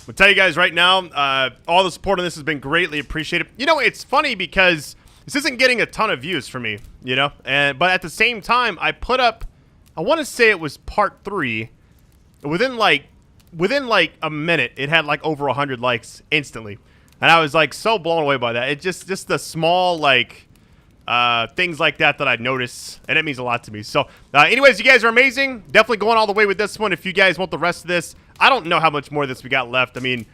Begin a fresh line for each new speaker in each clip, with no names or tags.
I'll tell you guys right now, all the support on this has been greatly appreciated. You know, it's funny because this isn't getting a ton of views for me, you know? But at the same time, I put up, I want to say it was part 3. Within like a minute, it had like over 100 likes instantly. And I was like so blown away by that. It just the small like things like that I notice, and it means a lot to me. So anyways, you guys are amazing. Definitely going all the way with this one. If you guys want the rest of this, I don't know how much more of this we got left. I mean,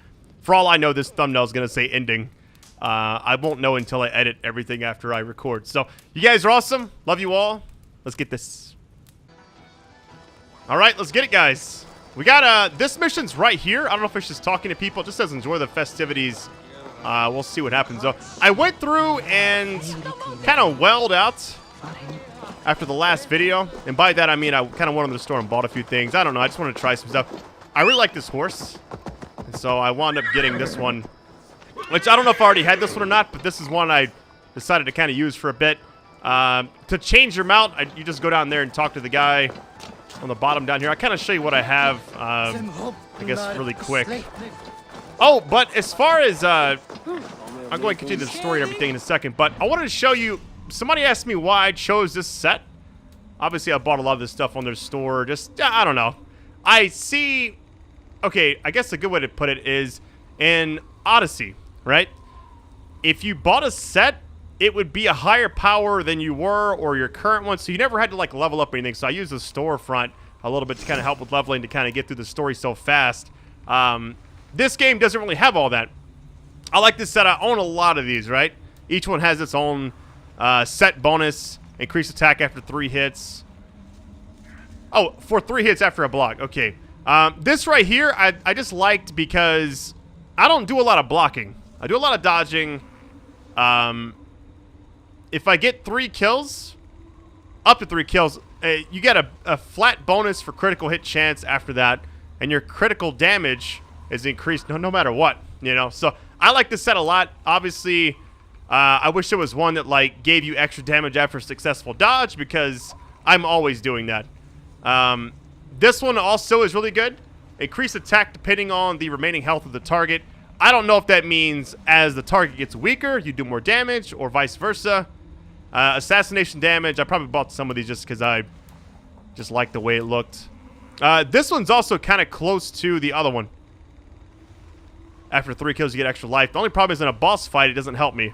for all I know, this thumbnail is going to say ending. I won't know until I edit everything after I record. So you guys are awesome. Love you all. Let's get this. All right, let's get it, guys. We got this mission's right here. I don't know if it's just talking to people. It just says enjoy the festivities. We'll see what happens, though. I went through and kind of welled out after the last video. And by that, I mean I kind of went to the store and bought a few things. I don't know. I just want to try some stuff. I really like this horse. And so I wound up getting this one. Which I don't know if I already had this one or not. But this is one I decided to kind of use for a bit. To change your mount, you just go down there and talk to the guy on the bottom down here. I kind of show you what I have, I guess, really quick. Oh, but as far as, I'm going to continue the story and everything in a second, but I wanted to show you, somebody asked me why I chose this set. Obviously, I bought a lot of this stuff on their store, just, I don't know. I see, okay, I guess a good way to put it is, in Odyssey, right? If you bought a set, it would be a higher power than you were or your current one, so you never had to, like, level up or anything. So I use the storefront a little bit to kind of help with leveling to kind of get through the story so fast. This game doesn't really have all that. I like this set. I own a lot of these, right? Each one has its own set bonus. Increased attack after 3 hits. Oh, for 3 hits after a block. Okay. This right here, I just liked because I don't do a lot of blocking. I do a lot of dodging. If I get 3 kills, up to 3 kills, you get a flat bonus for critical hit chance after that. And your critical damage is increased no matter what, you know? So I like this set a lot. Obviously, I wish there was one that, like, gave you extra damage after a successful dodge because I'm always doing that. This one also is really good. Increase attack depending on the remaining health of the target. I don't know if that means as the target gets weaker, you do more damage or vice versa. Assassination damage. I probably bought some of these just because I just like the way it looked. This one's also kind of close to the other one. After 3 kills, you get extra life. The only problem is in a boss fight, it doesn't help me.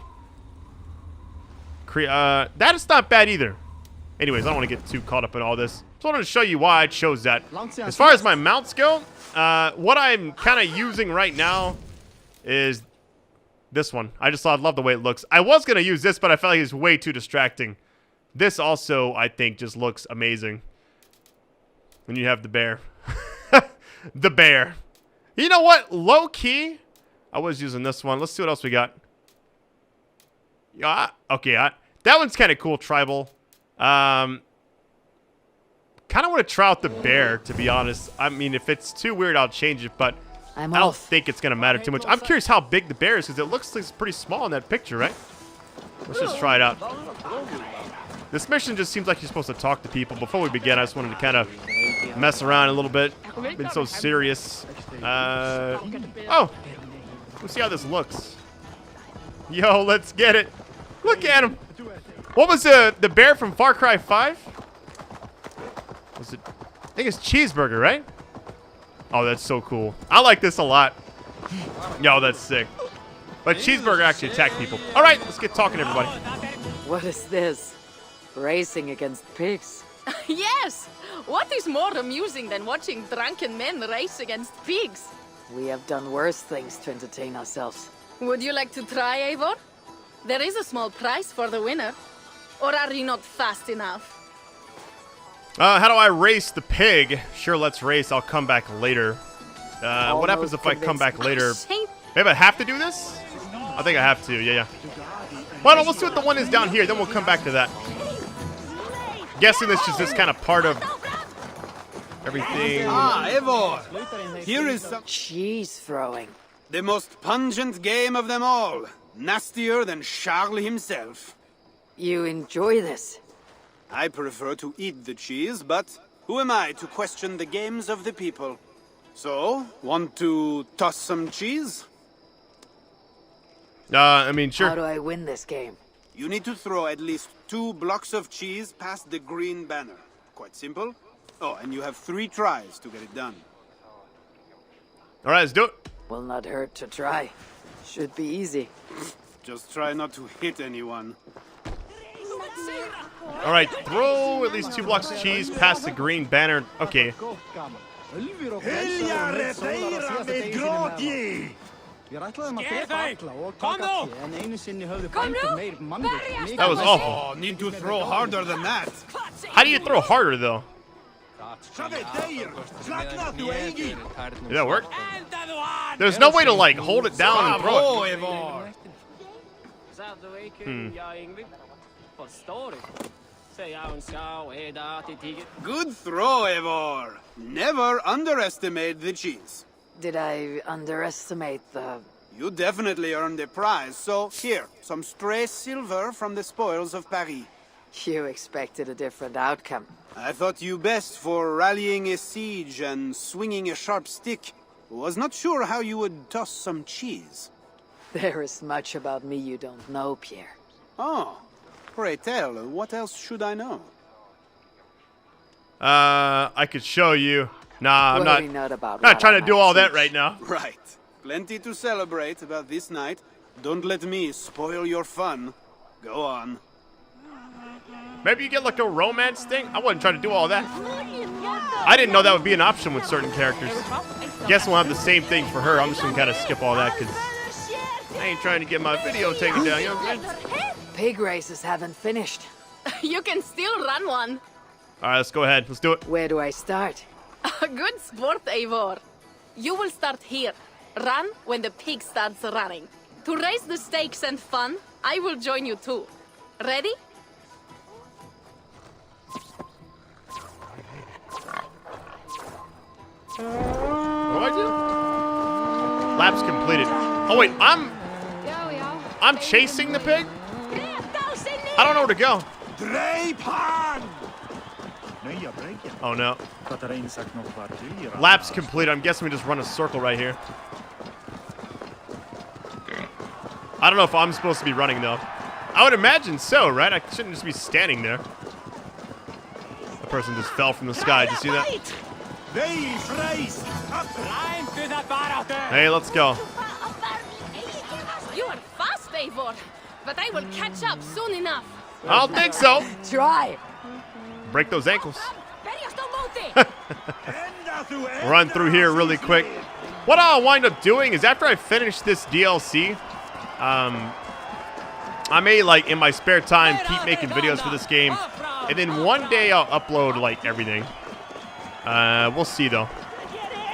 That is not bad either. Anyways, I don't want to get too caught up in all this. Just wanted to show you why I chose that. As far as my mounts go, what I'm kind of using right now is this one. I love the way it looks. I was going to use this, but I felt like it's way too distracting. This also, I think, just looks amazing. When you have the bear. The bear. You know what? Low key, I was using this one. Let's see what else we got. Yeah, okay, that one's kind of cool, tribal. Kind of want to try out the bear, to be honest. I mean, if it's too weird, I'll change it, but I don't think it's going to matter too much. I'm curious how big the bear is, because it looks like it's pretty small in that picture, right? Let's just try it out. This mission just seems like you're supposed to talk to people. Before we begin, I just wanted to kind of mess around a little bit. Been so serious. Oh, let's see how this looks. Yo, let's get it. Look at him. What was the bear from Far Cry 5? Was it? I think it's Cheeseburger, right? Oh, that's so cool. I like this a lot. Yo, that's sick. But Cheeseburger actually attacked people. All right, let's get talking, everybody.
What is this? Racing against pigs?
Yes! What is more amusing than watching drunken men race against pigs?
We have done worse things to entertain ourselves.
Would you like to try, Eivor? There is a small prize for the winner. Or are you not fast enough?
How do I race the pig? Sure, let's race. I'll come back later. What happens if I come back later? Maybe I have to do this? I think I have to, yeah. Well, no, we'll see what the one is down here, then we'll come back to that. Guessing this is just kind of part of everything.
Ah, Eivor! Here is some
cheese throwing.
The most pungent game of them all. Nastier than Charles himself.
You enjoy this?
I prefer to eat the cheese, but who am I to question the games of the people? So, want to toss some cheese?
I mean, sure.
How do I win this game?
You need to throw at least 2 blocks of cheese past the green banner. Quite simple. Oh, and you have 3 tries to get it done.
All right, let's do it.
Will not hurt to try. Should be easy.
Just try not to hit anyone.
All right, throw at least 2 blocks of cheese past the green banner. Okay. That was awful.
Oh, need to throw harder than that.
How do you throw harder, though? Did that work? There's no way to, like, hold it down and throw it.
Eivor. Good throw, Eivor. Never underestimate the cheese.
Did I underestimate the...
You definitely earned a prize, so here, some stray silver from the spoils of Paris.
You expected a different outcome.
I thought you best for rallying a siege and swinging a sharp stick. Was not sure how you would toss some cheese.
There is much about me you don't know, Pierre.
Oh, pray tell, what else should I know?
I could show you. Nah, I'm
Worry
not
about
not
what
trying
I
to do
might
all that
teach.
right now.
Right. Plenty to celebrate about this night. Don't let me spoil your fun. Go on.
Maybe you get like a romance thing. I wasn't trying to do all that. I didn't know that would be an option with certain characters. Guess we'll have the same thing for her. I'm just gonna kind of skip all that because I ain't trying to get my video taken down. You know what I'm saying?
Pig races haven't finished.
You can still run one.
All right, let's go ahead. Let's do it.
Where do I start?
Good sport, Eivor. You will start here. Run when the pig starts running. To raise the stakes and fun, I will join you too. Ready?
What do I do? Laps completed. Oh wait, I'm chasing the pig? I don't know where to go. Oh no. Laps complete. I'm guessing we just run a circle right here. I don't know if I'm supposed to be running though. I would imagine so, right? I shouldn't just be standing there. The person just fell from the sky. Did you see that? Hey, let's go.
You are fast, Eivor, but I will catch up soon enough.
I don't think so.
Try!
Break those ankles. Run through here really quick. What I'll wind up doing is after I finish this DLC, I may, like, in my spare time, keep making videos for this game. And then one day I'll upload, like, everything. We'll see, though.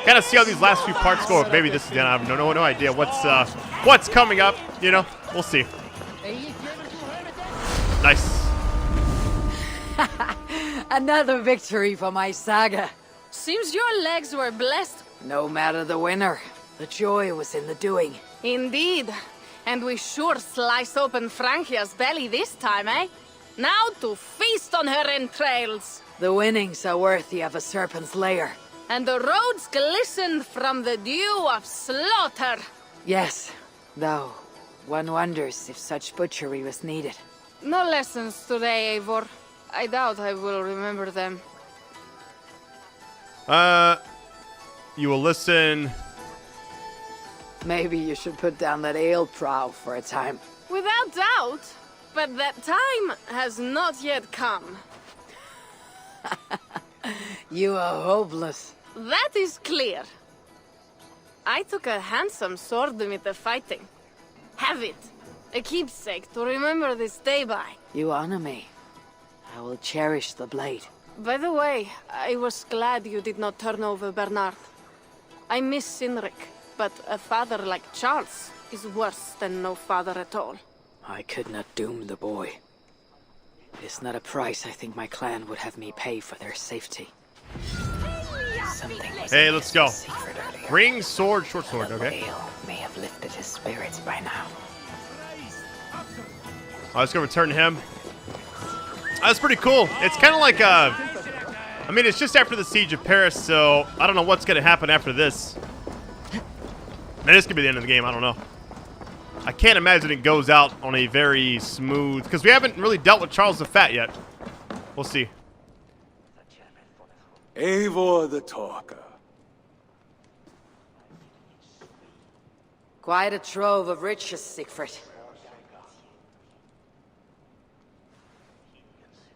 Kind of see how these last few parts go. Maybe this is done. I have no idea what's coming up. You know, we'll see. Nice.
Another victory for my saga.
Seems your legs were blessed.
No matter the winner, the joy was in the doing.
Indeed. And we sure slice open Frankia's belly this time, eh? Now to feast on her entrails.
The winnings are worthy of a serpent's lair.
And the roads glistened from the dew of slaughter.
Yes, though one wonders if such butchery was needed.
No lessons today, Eivor. I doubt I will remember them.
You will listen.
Maybe you should put down that ale prow for a time.
Without doubt. But that time has not yet come.
You are hopeless.
That is clear. I took a handsome sword with the fighting. Have it. A keepsake to remember this day by.
You honor me. I will cherish the blade.
By the way, I was glad you did not turn over Bernard. I miss Cynric, but a father like Charles is worse than no father at all.
I could not doom the boy. It is not a price I think my clan would have me pay for their safety. Something was
Hey, let's go.
secret earlier.
Ring, sword, short sword.
The
Okay.
ale may have lifted his spirits by now.
Let's go return to him. That's pretty cool. It's kind of like I mean, it's just after the Siege of Paris, so I don't know what's going to happen after this. Man, this could be the end of the game. I don't know. I can't imagine it goes out on a very smooth... Because we haven't really dealt with Charles the Fat yet. We'll see.
Eivor the Talker.
Quite a trove of riches, Siegfried.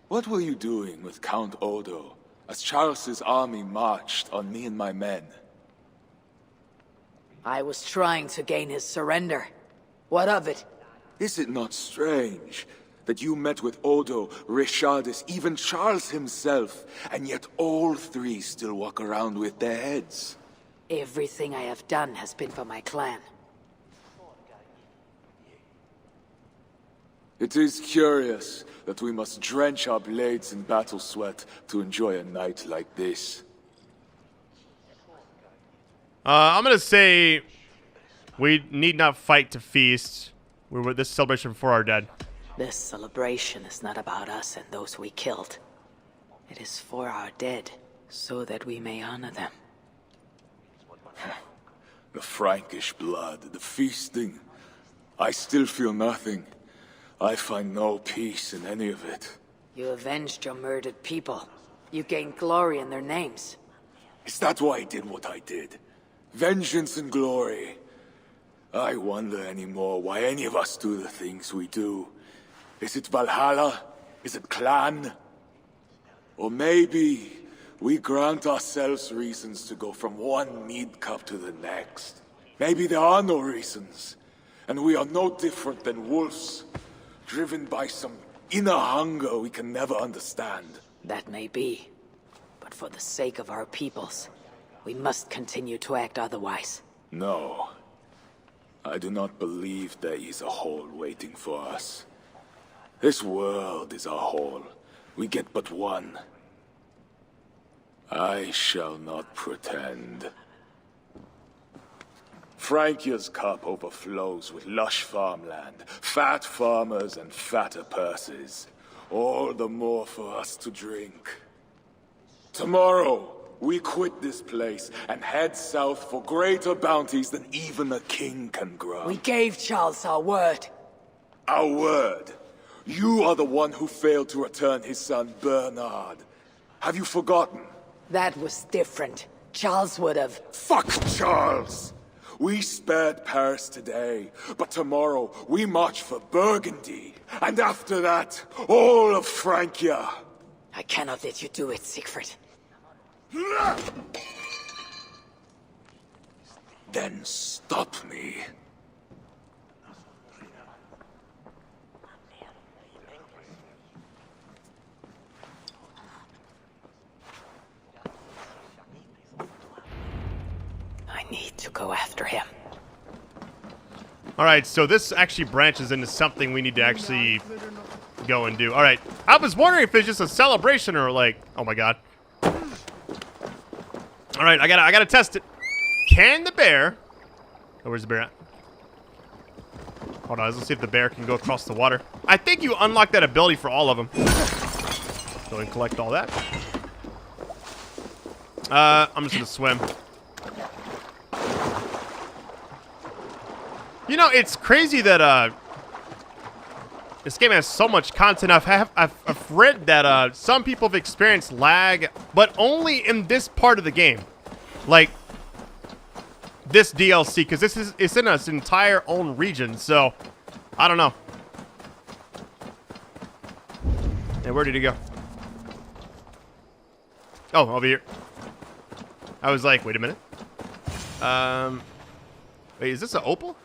What were you doing with Count Odo as Charles's army marched on me and my men?
I was trying to gain his surrender. What of it?
Is it not strange that you met with Odo, Richardus, even Charles himself, and yet all three still walk around with their heads?
Everything I have done has been for my clan.
It is curious that we must drench our blades in battle sweat to enjoy a night like this.
I'm going to say we need not fight to feast. We're with this celebration for our dead.
This celebration is not about us and those we killed. It is for our dead, so that we may honor them.
The Frankish blood, the feasting. I still feel nothing. I find no peace in any of it.
You avenged your murdered people. You gained glory in their names.
Is that why I did what I did? Vengeance and glory. I wonder anymore why any of us do the things we do. Is it Valhalla? Is it clan? Or maybe we grant ourselves reasons to go from one mead cup to the next. Maybe there are no reasons, and we are no different than wolves, driven by some inner hunger we can never understand.
That may be. But for the sake of our peoples, we must continue to act otherwise.
No. I do not believe there is a hole waiting for us. This world is our hole. We get but one. I shall not pretend. Francia's cup overflows with lush farmland, fat farmers and fatter purses. All the more for us to drink. Tomorrow, we quit this place and head south for greater bounties than even a king can grant.
We gave Charles our word.
Our word? You are the one who failed to return his son, Bernard. Have you forgotten?
That was different. Charles would have...
Fuck Charles! We spared Paris today, but tomorrow we march for Burgundy. And after that, all of Francia.
I cannot let you do it, Siegfried.
Then stop me.
I need to go after him.
Alright, so this actually branches into something we need to actually go and do. Alright, I was wondering if it's just a celebration or like... Oh my god. Alright, I gotta test it. Can the bear... Oh, where's the bear at? Hold on, let's see if the bear can go across the water. I think you unlock that ability for all of them. Go ahead and collect all that. I'm just gonna swim. You know, it's crazy that this game has so much content. I've read that some people have experienced lag, but only in this part of the game, like this DLC, because it's in its entire own region. So I don't know. Hey, where did he go? Oh, over here. I was like, wait a minute. Wait, is this an opal?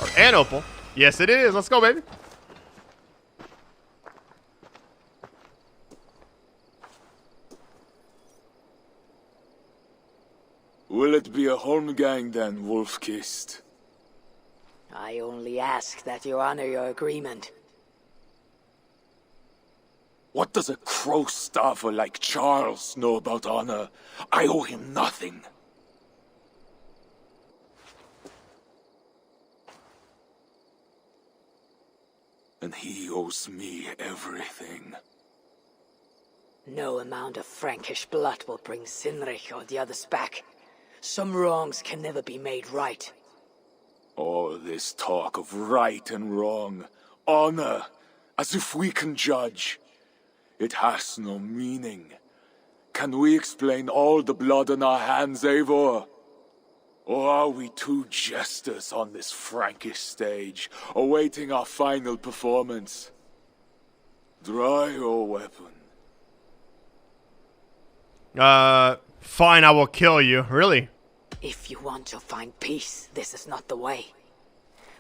Or an opal? Yes, it is. Let's go, baby.
Will it be a Holmgang then, Wolf-Kissed?
I only ask that you honor your agreement.
What does a crow-starver like Charles know about honor? I owe him nothing. And he owes me everything.
No amount of Frankish blood will bring Sinrich or the others back. Some wrongs can never be made right.
All this talk of right and wrong, honor, as if we can judge. It has no meaning. Can we explain all the blood on our hands, Eivor? Or are we two jesters on this Frankish stage, awaiting our final performance? Draw your weapon.
Fine, I will kill you. Really?
If you want to find peace, this is not the way.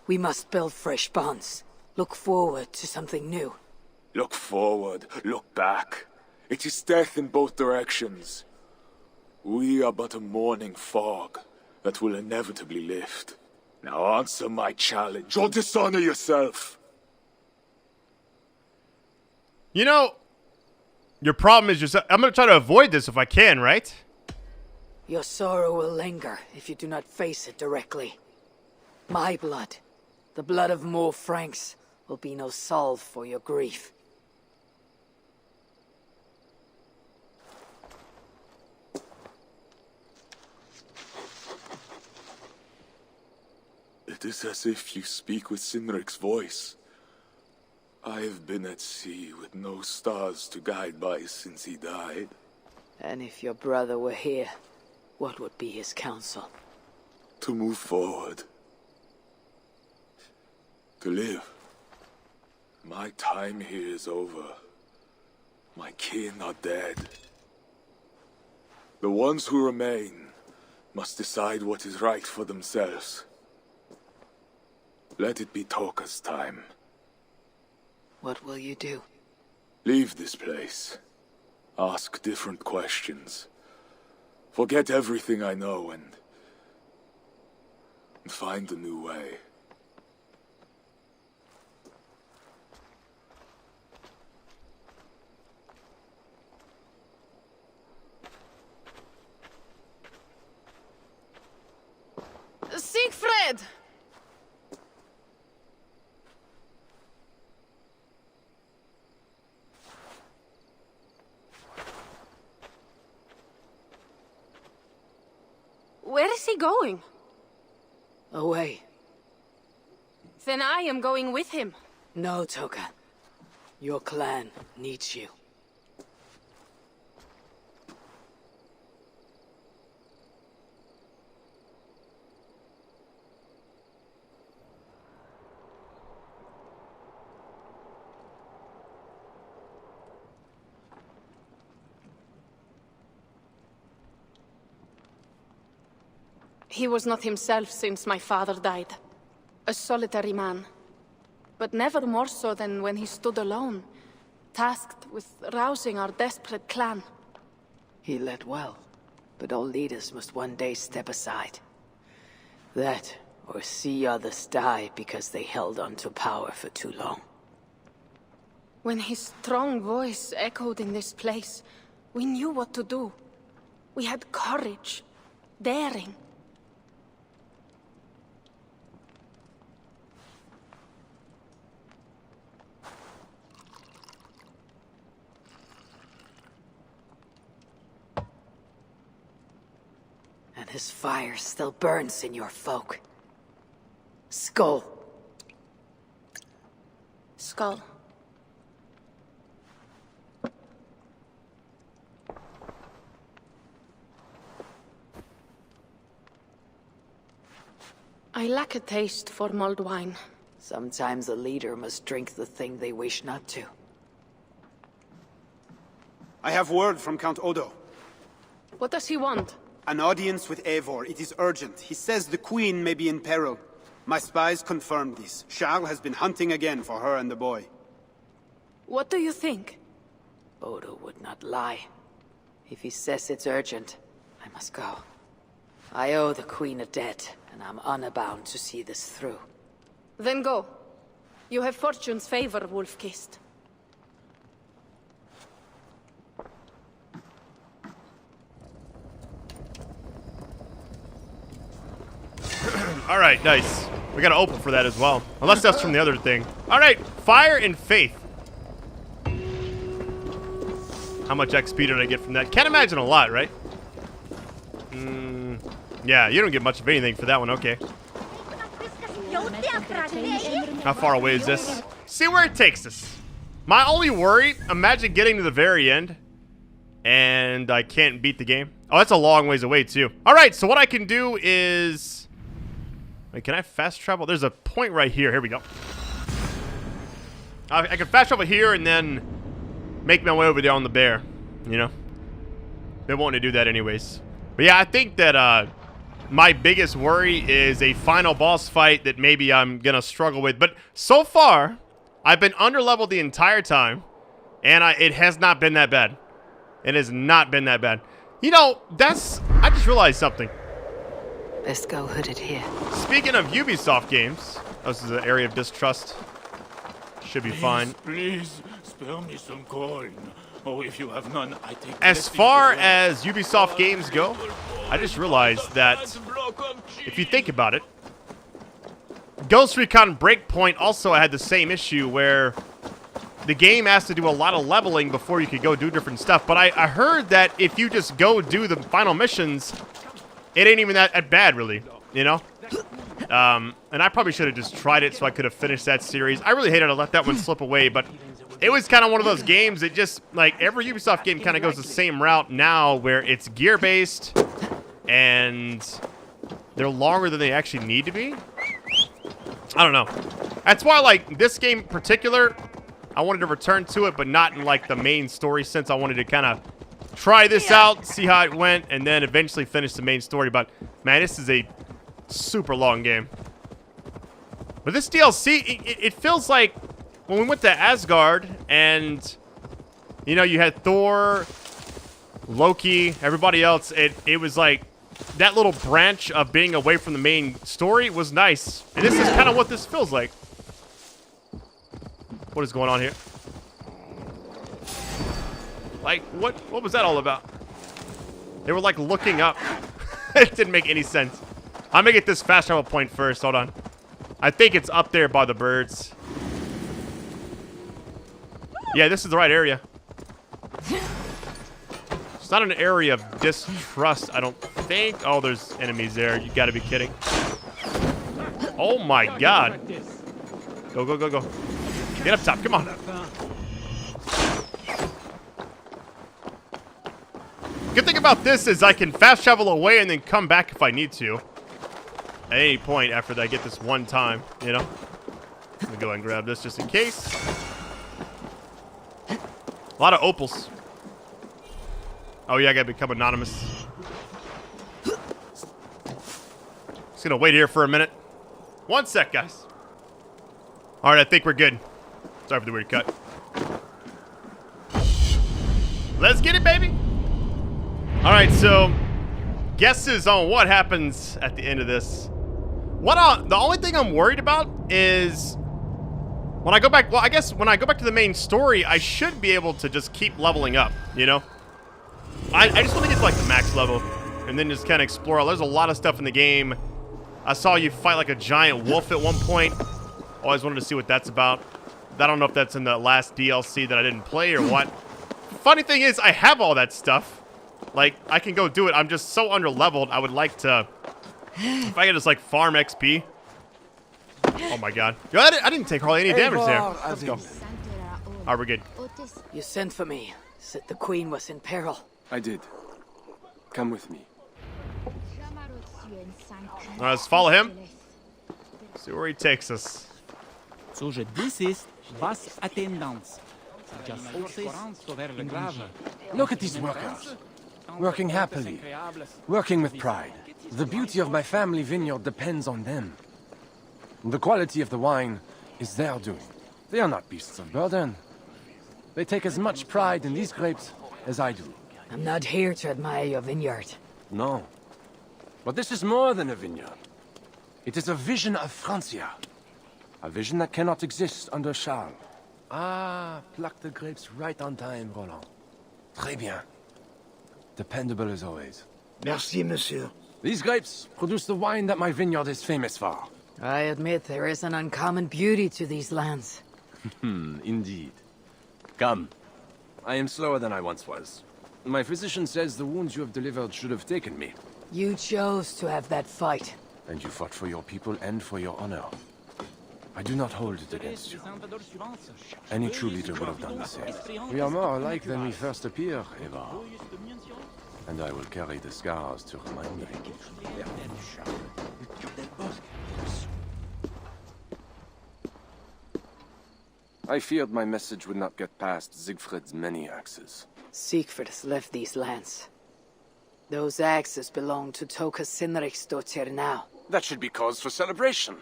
We must build fresh bonds. Look forward to something new.
Look forward, look back. It is death in both directions. We are but a morning fog that will inevitably lift. Now answer my challenge, or dishonor yourself.
You know, your problem is just... I'm going to try to avoid this if I can, right?
Your sorrow will linger if you do not face it directly. My blood, the blood of more Franks, will be no salve for your grief.
It is as if you speak with Sinric's voice. I have been at sea with no stars to guide by since he died.
And if your brother were here, what would be his counsel?
To move forward. To live. My time here is over. My kin are dead. The ones who remain must decide what is right for themselves. Let it be Toka's time.
What will you do?
Leave this place. Ask different questions. Forget everything I know and find a new way.
Siegfried! Where is he going?
Away.
Then I am going with him.
No, Toka. Your clan needs you.
He was not himself since my father died. A solitary man. But never more so than when he stood alone, tasked with rousing our desperate clan.
He led well, but all leaders must one day step aside. That, or see others die because they held on to power for too long.
When his strong voice echoed in this place, we knew what to do. We had courage, daring.
And his fire still burns in your folk. Skull.
Skull. I lack a taste for mulled wine.
Sometimes a leader must drink the thing they wish not to.
I have word from Count Odo.
What does he want?
An audience with Eivor. It is urgent. He says the queen may be in peril. My spies confirmed this. Charles has been hunting again for her and the boy.
What do you think?
Odo would not lie. If he says it's urgent, I must go. I owe the queen a debt, and I'm honor-bound to see this through.
Then go. You have fortune's favor, Wolf-Kissed.
All right, nice. We got to open for that as well. Unless that's from the other thing. All right, fire and faith. How much XP did I get from that? Can't imagine a lot, right? Yeah, you don't get much of anything for that one. Okay. How far away is this? See where it takes us. My only worry, imagine getting to the very end and I can't beat the game. Oh, that's a long ways away too. All right, so what I can do is... Wait, can I fast travel? There's a point right here. Here we go. I can fast travel here and then make my way over there on the bear, you know? Been wanting to do that anyways. But yeah, I think that my biggest worry is a final boss fight that maybe I'm going to struggle with. But so far, I've been underleveled the entire time, and it has not been that bad. It has not been that bad. You know, I just realized something.
Let's go hooded here.
Speaking of Ubisoft games, this is an area of distrust. Should be fine.
Please, spare me some coin. Oh, if you have none, I take...
As far as Ubisoft games go, I just realized that if you think about it, Ghost Recon Breakpoint also had the same issue where the game has to do a lot of leveling before you could go do different stuff. But I heard that if you just go do the final missions, it ain't even that bad, really, you know? And I probably should have just tried it so I could have finished that series. I really hated to let that one slip away, but it was kind of one of those games that just, like, every Ubisoft game kind of goes the same route now where it's gear-based and they're longer than they actually need to be. I don't know. That's why, like, this game in particular, I wanted to return to it, but not in, like, the main story sense. I wanted to kind of try this out, see how it went, and then eventually finish the main story. But, man, this is a super long game. But this DLC, it feels like when we went to Asgard and, you know, you had Thor, Loki, everybody else, it was like that little branch of being away from the main story was nice. And this is kind of what this feels like. What is going on here? Like, what was that all about? They were like looking up. It didn't make any sense. I'm gonna get this fast travel point first. Hold on. I think it's up there by the birds. Yeah, this is the right area. It's not an area of distrust, I don't think. Oh, there's enemies there. You gotta be kidding. Oh my god. Go, go, go, go. Get up top, come on. Good thing about this is I can fast travel away and then come back if I need to. At any point after I get this one time, you know? Let me go ahead and grab this just in case. A lot of opals. Oh yeah, I gotta become anonymous. Just gonna wait here for a minute. 1 sec, guys. Alright, I think we're good. Sorry for the weird cut. Let's get it, baby! Alright, so guesses on what happens at the end of this. The only thing I'm worried about is when I go back, well, I guess when I go back to the main story, I should be able to just keep leveling up, you know? I just want to get to, like, the max level and then just kind of explore. There's a lot of stuff in the game. I saw you fight, like, a giant wolf at one point. Always wanted to see what that's about. I don't know if that's in the last DLC that I didn't play or what. Funny thing is, I have all that stuff. Like, I can go do it. I'm just so underleveled. I would like to... If I could just, like, farm XP. Oh, my God. Yo, I didn't take hardly any damage there. Let's go. All right, we're good.
You sent for me. Said the queen was in peril.
I did. Come with me.
All right, let's follow him. See where he takes us.
Co je desist, was attendance.
Look at these workers. Working happily. Working with pride. The beauty of my family vineyard depends on them. The quality of the wine is their doing. They are not beasts of burden. They take as much pride in these grapes as I do.
I'm not here to admire your vineyard.
No. But this is more than a vineyard. It is a vision of Francia. A vision that cannot exist under Charles. Ah, pluck the grapes right on time, Roland. Très bien. Dependable as always.
Merci, monsieur.
These grapes produce the wine that my vineyard is famous for.
I admit there is an uncommon beauty to these lands.
Indeed. Come. I am slower than I once was. My physician says the wounds you have delivered should have taken me.
You chose to have that fight.
And you fought for your people and for your honor. I do not hold it against you. Any true leader would have done the same. We are more alike than we first appear, Eivor. And I will carry the scars to remind me. I feared my message would not get past Siegfried's many axes.
Siegfried has left these lands. Those axes belong to Toka Sinriksdottir now.
That should be cause for celebration.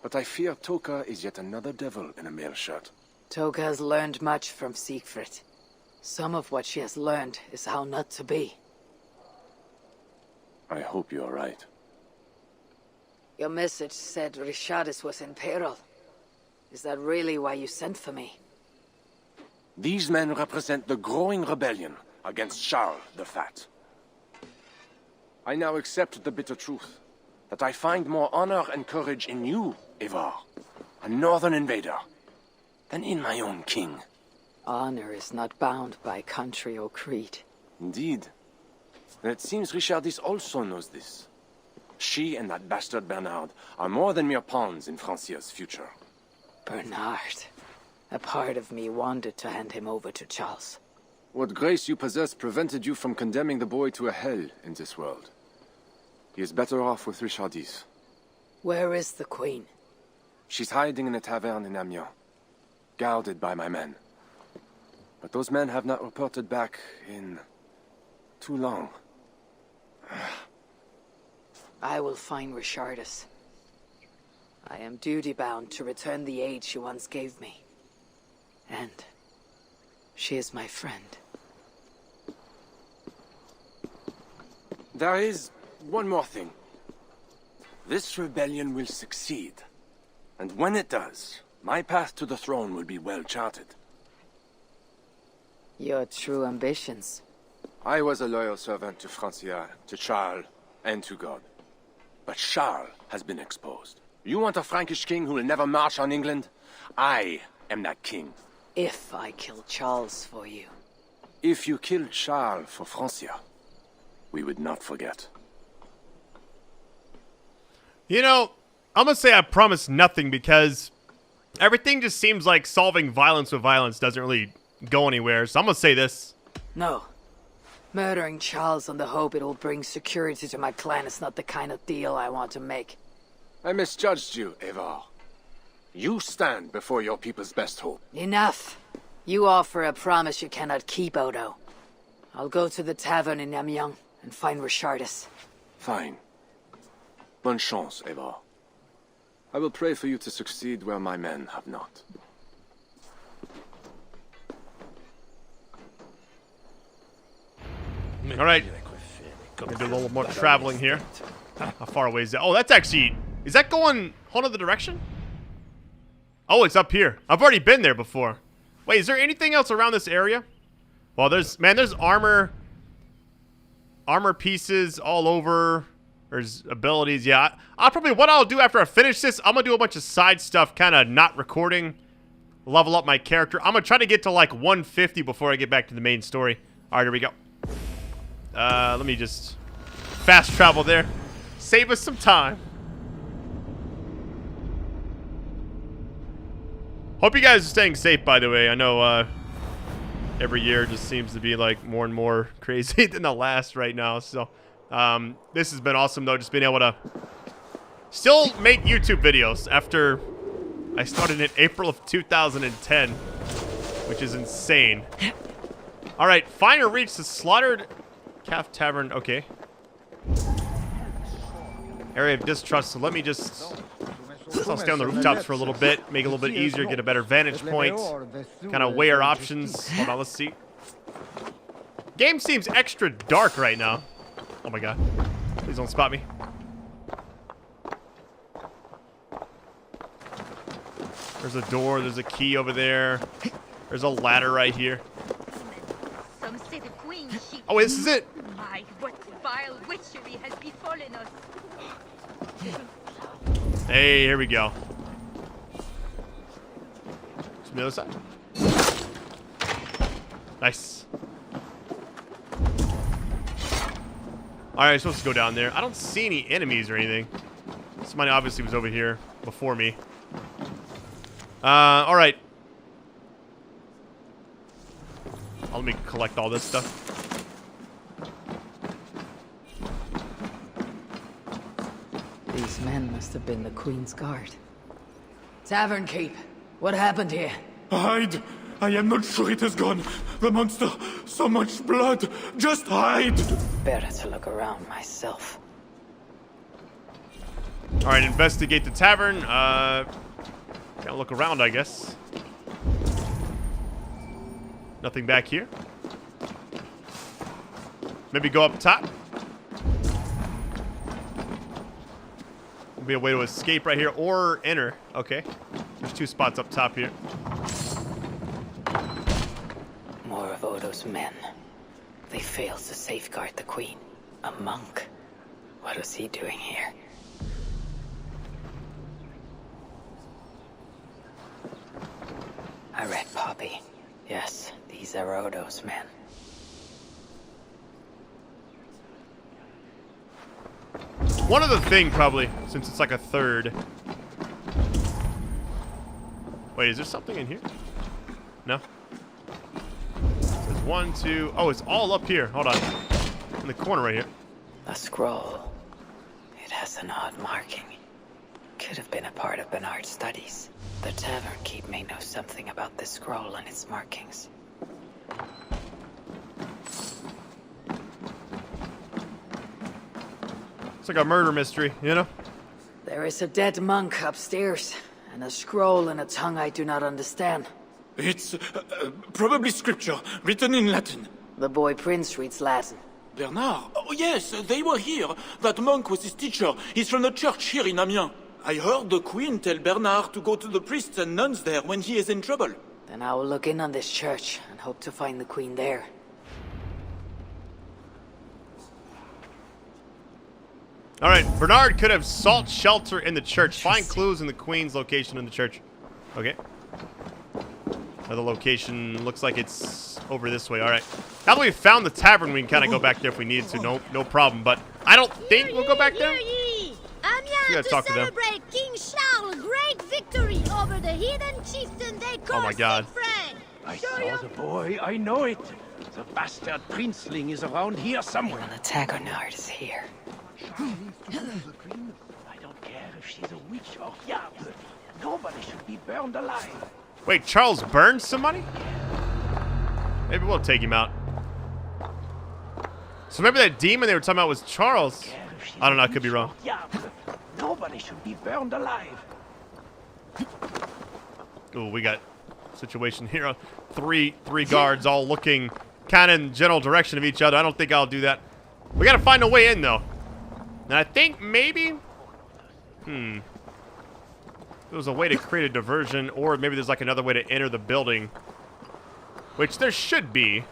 But I fear Toka is yet another devil in a mail shirt.
Toka has learned much from Siegfried. Some of what she has learned is how not to be.
I hope you're right.
Your message said Richardis was in peril. Is that really why you sent for me?
These men represent the growing rebellion against Charles the Fat. I now accept the bitter truth that I find more honor and courage in you, Eivor, a northern invader, than in my own king.
Honor is not bound by country or creed.
Indeed. And it seems Richardis also knows this. She and that bastard Bernard are more than mere pawns in Francia's future.
Bernard. A part of me wanted to hand him over to Charles.
What grace you possess prevented you from condemning the boy to a hell in this world. He is better off with Richardis.
Where is the Queen?
She's hiding in a tavern in Amiens, guarded by my men. But those men have not reported back in too long.
I will find Richardis. I am duty-bound to return the aid she once gave me. And she is my friend.
There is one more thing. This rebellion will succeed. And when it does, my path to the throne will be well charted.
Your true ambitions.
I was a loyal servant to Francia, to Charles, and to God. But Charles has been exposed. You want a Frankish king who will never march on England? I am that king.
If I kill Charles for you.
If you killed Charles for Francia, we would not forget.
You know, I'm gonna say I promise nothing because everything just seems like solving violence with violence doesn't really go anywhere. So I'm gonna say this.
No. Murdering Charles on the hope it will bring security to my clan is not the kind of deal I want to make.
I misjudged you, Eivor. You stand before your people's best hope.
Enough. You offer a promise you cannot keep, Odo. I'll go to the tavern in Amiens and find Richardis.
Fine. Bonne chance, Eivor. I will pray for you to succeed where my men have not.
All right. Gonna do a little more traveling here. How far away is that? Oh, that's actually... Is that going whole other direction? Oh, it's up here. I've already been there before. Wait, is there anything else around this area? Well, there's armor pieces all over. There's abilities. Yeah, what I'll do after I finish this, I'm gonna do a bunch of side stuff, kind of not recording, level up my character. I'm gonna try to get to like 150 before I get back to the main story. All right, here we go. Let me just fast travel there. Save us some time. Hope you guys are staying safe, by the way. I know every year just seems to be like more and more crazy than the last right now. So this has been awesome, though, just being able to still make YouTube videos after I started in April of 2010, which is insane. All right, find or reach the slaughtered calf tavern. Okay. Area of distrust. So let me just... I'll stay on the rooftops for a little bit, make it a little bit easier, get a better vantage point, kind of weigh our options. Hold on, let's see. Game seems extra dark right now. Oh my god. Please don't spot me. There's a door, there's a key over there. There's a ladder right here. Oh, wait, this is it.
My, what vile witchery has befallen us.
Hey, here we go. From the other side. Nice. Alright, I'm supposed to go down there. I don't see any enemies or anything. Somebody obviously was over here before me. Alright. Let me collect all this stuff.
These men must have been the Queen's Guard. Tavern Keep. What happened here?
Hide! I am not sure it has gone. The monster, so much blood. Just hide!
Better to look around myself.
Alright, investigate the tavern. Gotta look around, I guess. Nothing back here. Maybe go up top. Be a way to escape right here or enter. Okay. There's 2 spots up top here.
More of Odo's men. They failed to safeguard the Queen. A monk. What was he doing here? I read Poppy. Yes, these are Odo's men.
One other thing, probably, since it's like a third. Wait, is there something in here? No? There's 1, 2... Oh, it's all up here. Hold on. In the corner right here.
A scroll. It has an odd marking. Could have been a part of Bernard's studies. The Tavern Keep may know something about this scroll and its markings.
It's like a murder mystery, you know?
There is a dead monk upstairs, and a scroll in a tongue I do not understand.
It's probably scripture, written in Latin.
The boy Prince reads Latin.
Bernard? Oh yes, they were here. That monk was his teacher. He's from the church here in Amiens. I heard the Queen tell Bernard to go to the priests and nuns there when he is in trouble.
Then I will look in on this church and hope to find the Queen there.
Alright, Bernard could have sought shelter in the church. Find clues in the Queen's location in the church. Okay. Another location looks like it's over this way. Alright. Now that we've found the tavern, we can kind of go back there if we need to. No problem. But I don't think we'll go back there.
We
gotta talk to them.
celebrate King Charles' great victory over the heathen chieftain they call
Oh my God.
Siegfried.
I saw the boy, I know it. The bastard princeling is around here somewhere.
And the Tagonard is here.
I don't care if she's a witch or diable. Nobody should be burned alive.
Wait, Charles burned somebody? Maybe we'll take him out. So maybe that demon they were talking about was Charles. I don't know, I could be wrong.
Nobody should be burned alive.
Ooh, we got a situation here. Three guards all looking kind of in general direction of each other. I don't think I'll do that. We gotta find a way in, though. And I think maybe... There was a way to create a diversion, or maybe there's like another way to enter the building. Which there should be.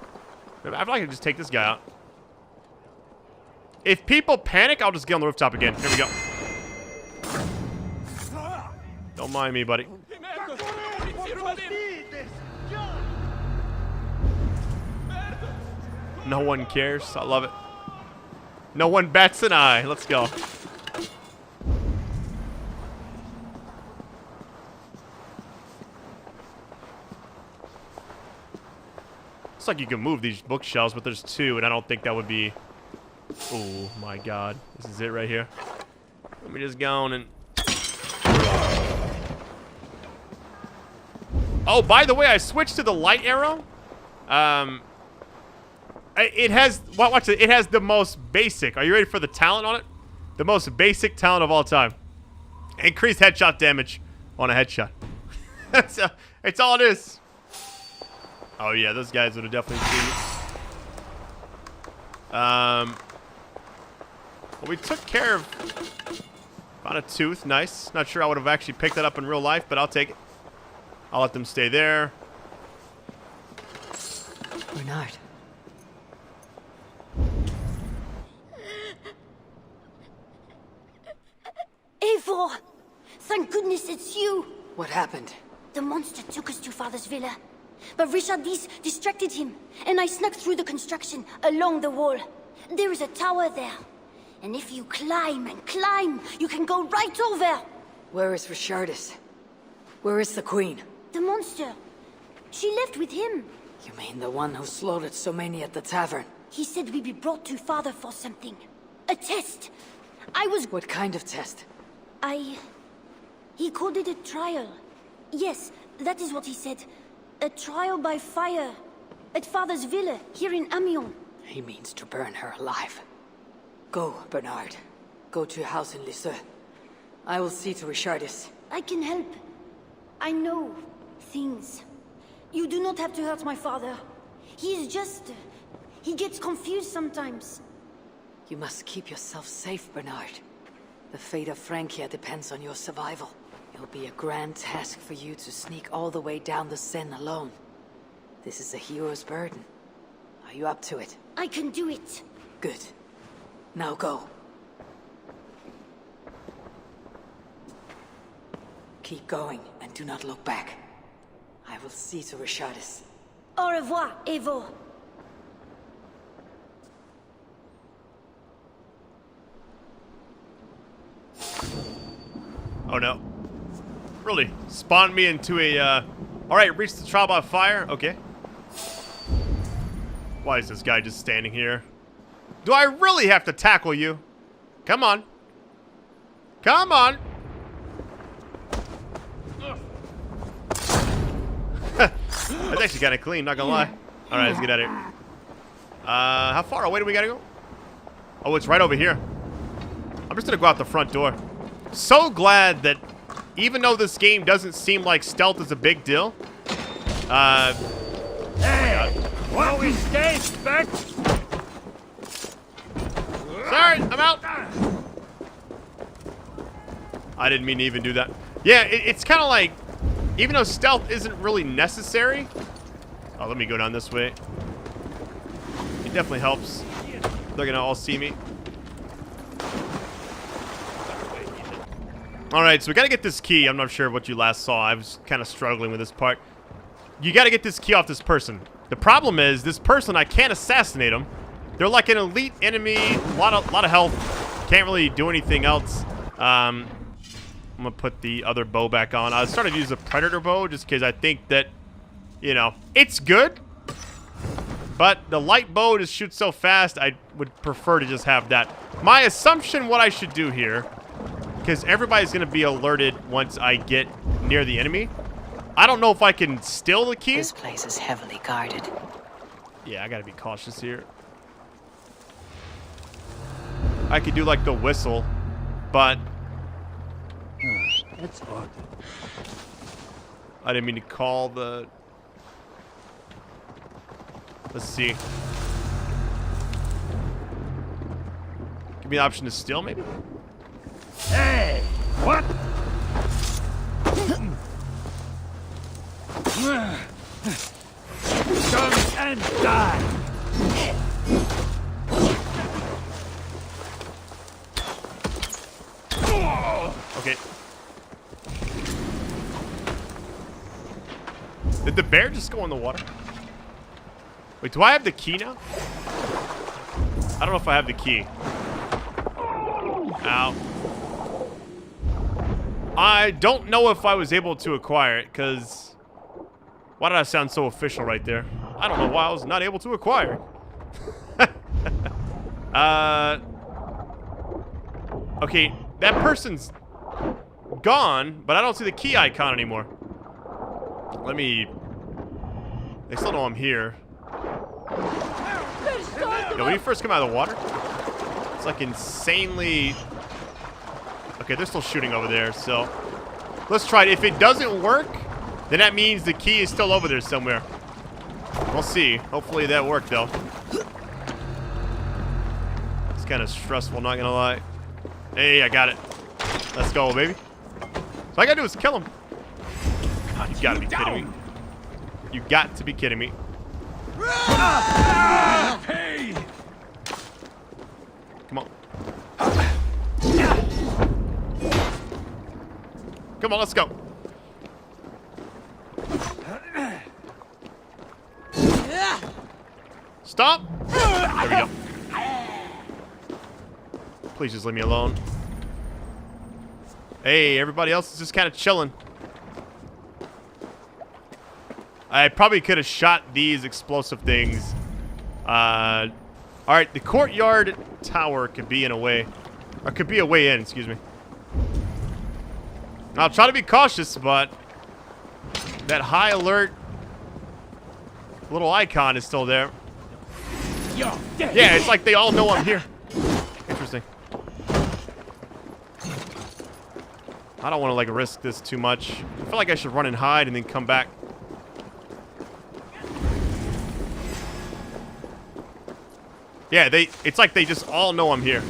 I feel like I can just take this guy out. If people panic, I'll just get on the rooftop again. Here we go. Don't mind me, buddy. No one cares. I love it. No one bats an eye. Let's go. Looks like you can move these bookshelves, but there's 2, and I don't think that would be... Oh my God. This is it right here. Let me just go on and... Oh, by the way, I switched to the light arrow. It has... Watch it. It has the most basic. Are you ready for the talent on it? The most basic talent of all time. Increased headshot damage on a headshot. It's all it is. Oh, yeah. Those guys would have definitely seen it. Well, we took care of... Found a tooth. Nice. Not sure I would have actually picked that up in real life, but I'll take it. I'll let them stay there.
Bernard.
Eivor! Thank goodness it's you!
What happened?
The monster took us to Father's villa. But Richardis distracted him, and I snuck through the construction along the wall. There is a tower there. And if you climb and climb, you can go right over.
Where is Richardis? Where is the Queen?
The monster. She left with him.
You mean the one who slaughtered so many at the tavern?
He said we'd be brought to Father for something. A test. I was...
What kind of test?
He called it a trial. Yes, that is what he said. A trial by fire. At Father's villa, here in Amiens.
He means to burn her alive. Go, Bernard. Go to your house in Lisieux. I will see to Richardis.
I can help. I know things. You do not have to hurt my father. He is just... he gets confused sometimes.
You must keep yourself safe, Bernard. The fate of Francia depends on your survival. It'll be a grand task for you to sneak all the way down the Seine alone. This is a hero's burden. Are you up to it?
I can do it.
Good. Now go. Keep going and do not look back. I will see to Richardis.
Au revoir, Eivor.
Oh no. Really? Spawned me into a, Alright, reach the trial by fire? Okay. Why is this guy just standing here? Do I really have to tackle you? Come on. Come on. That's actually kind of clean, not gonna lie. Alright, let's get out of here. How far away do we gotta go? Oh, it's right over here. I'm just gonna go out the front door. So glad that even though this game doesn't seem like stealth is a big deal,
Hey! What we stay, Spec?
sorry, I'm out. I didn't mean to even do that. Yeah, it's kind of like, even though stealth isn't really necessary. Oh, let me go down this way. It definitely helps. They're gonna all see me. Alright, so we gotta get this key. I'm not sure what you last saw. I was kind of struggling with this part. You gotta get this key off this person. The problem is, this person, I can't assassinate them. They're like an elite enemy, a lot of health. Can't really do anything else. I'm gonna put the other bow back on. I started to use a predator bow just because I think that, you know, it's good. But the light bow just shoots so fast, I would prefer to just have that. My assumption, what I should do here, because everybody's going to be alerted once I get near the enemy. I don't know if I can steal the key.
This place is heavily guarded.
Yeah, I got to be cautious here. I could do like the whistle, but...
That's odd.
I didn't mean to call the... Let's see. Give me the option to steal, maybe?
Hey! What? Come and die!
Okay. Did the bear just go in the water? Wait, do I have the key now? I don't know if I have the key. Ow. I don't know if I was able to acquire it, because... Why did I sound so official right there? I don't know why I was not able to acquire it. Okay, that person's gone, but I don't see the key icon anymore. Let me... They still know I'm here. Yo, when you first come out of the water, it's like insanely... Okay, they're still shooting over there, so... Let's try it. If it doesn't work, then that means the key is still over there somewhere. We'll see. Hopefully that worked, though. It's kind of stressful, not gonna lie. Hey, I got it. Let's go, baby. So all I gotta do is kill him. God, you gotta be kidding me. You got to be kidding me.
Hey!
Come on. Come on, let's go. Stop! There we go. Please just leave me alone. Hey, everybody else is just kind of chilling. I probably could have shot these explosive things. Alright, the courtyard tower could be in a way. Or could be a way in, excuse me. I'll try to be cautious, but that high alert little icon is still there. Yeah, it's like they all know I'm here. Interesting. I don't want to like risk this too much. I feel like I should run and hide and then come back. Yeah, it's like they just all know I'm here.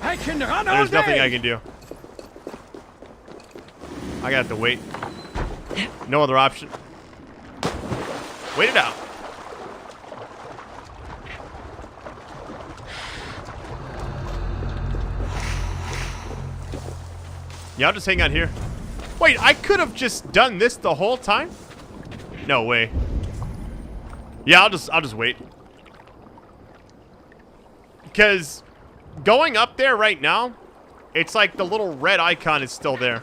I can run
and there's nothing I can do. I got to wait. No other option. Wait it out. Yeah, I'll just hang out here. Wait, I could have just done this the whole time? No way. Yeah, I'll just wait. Because going up there right now, it's like the little red icon is still there.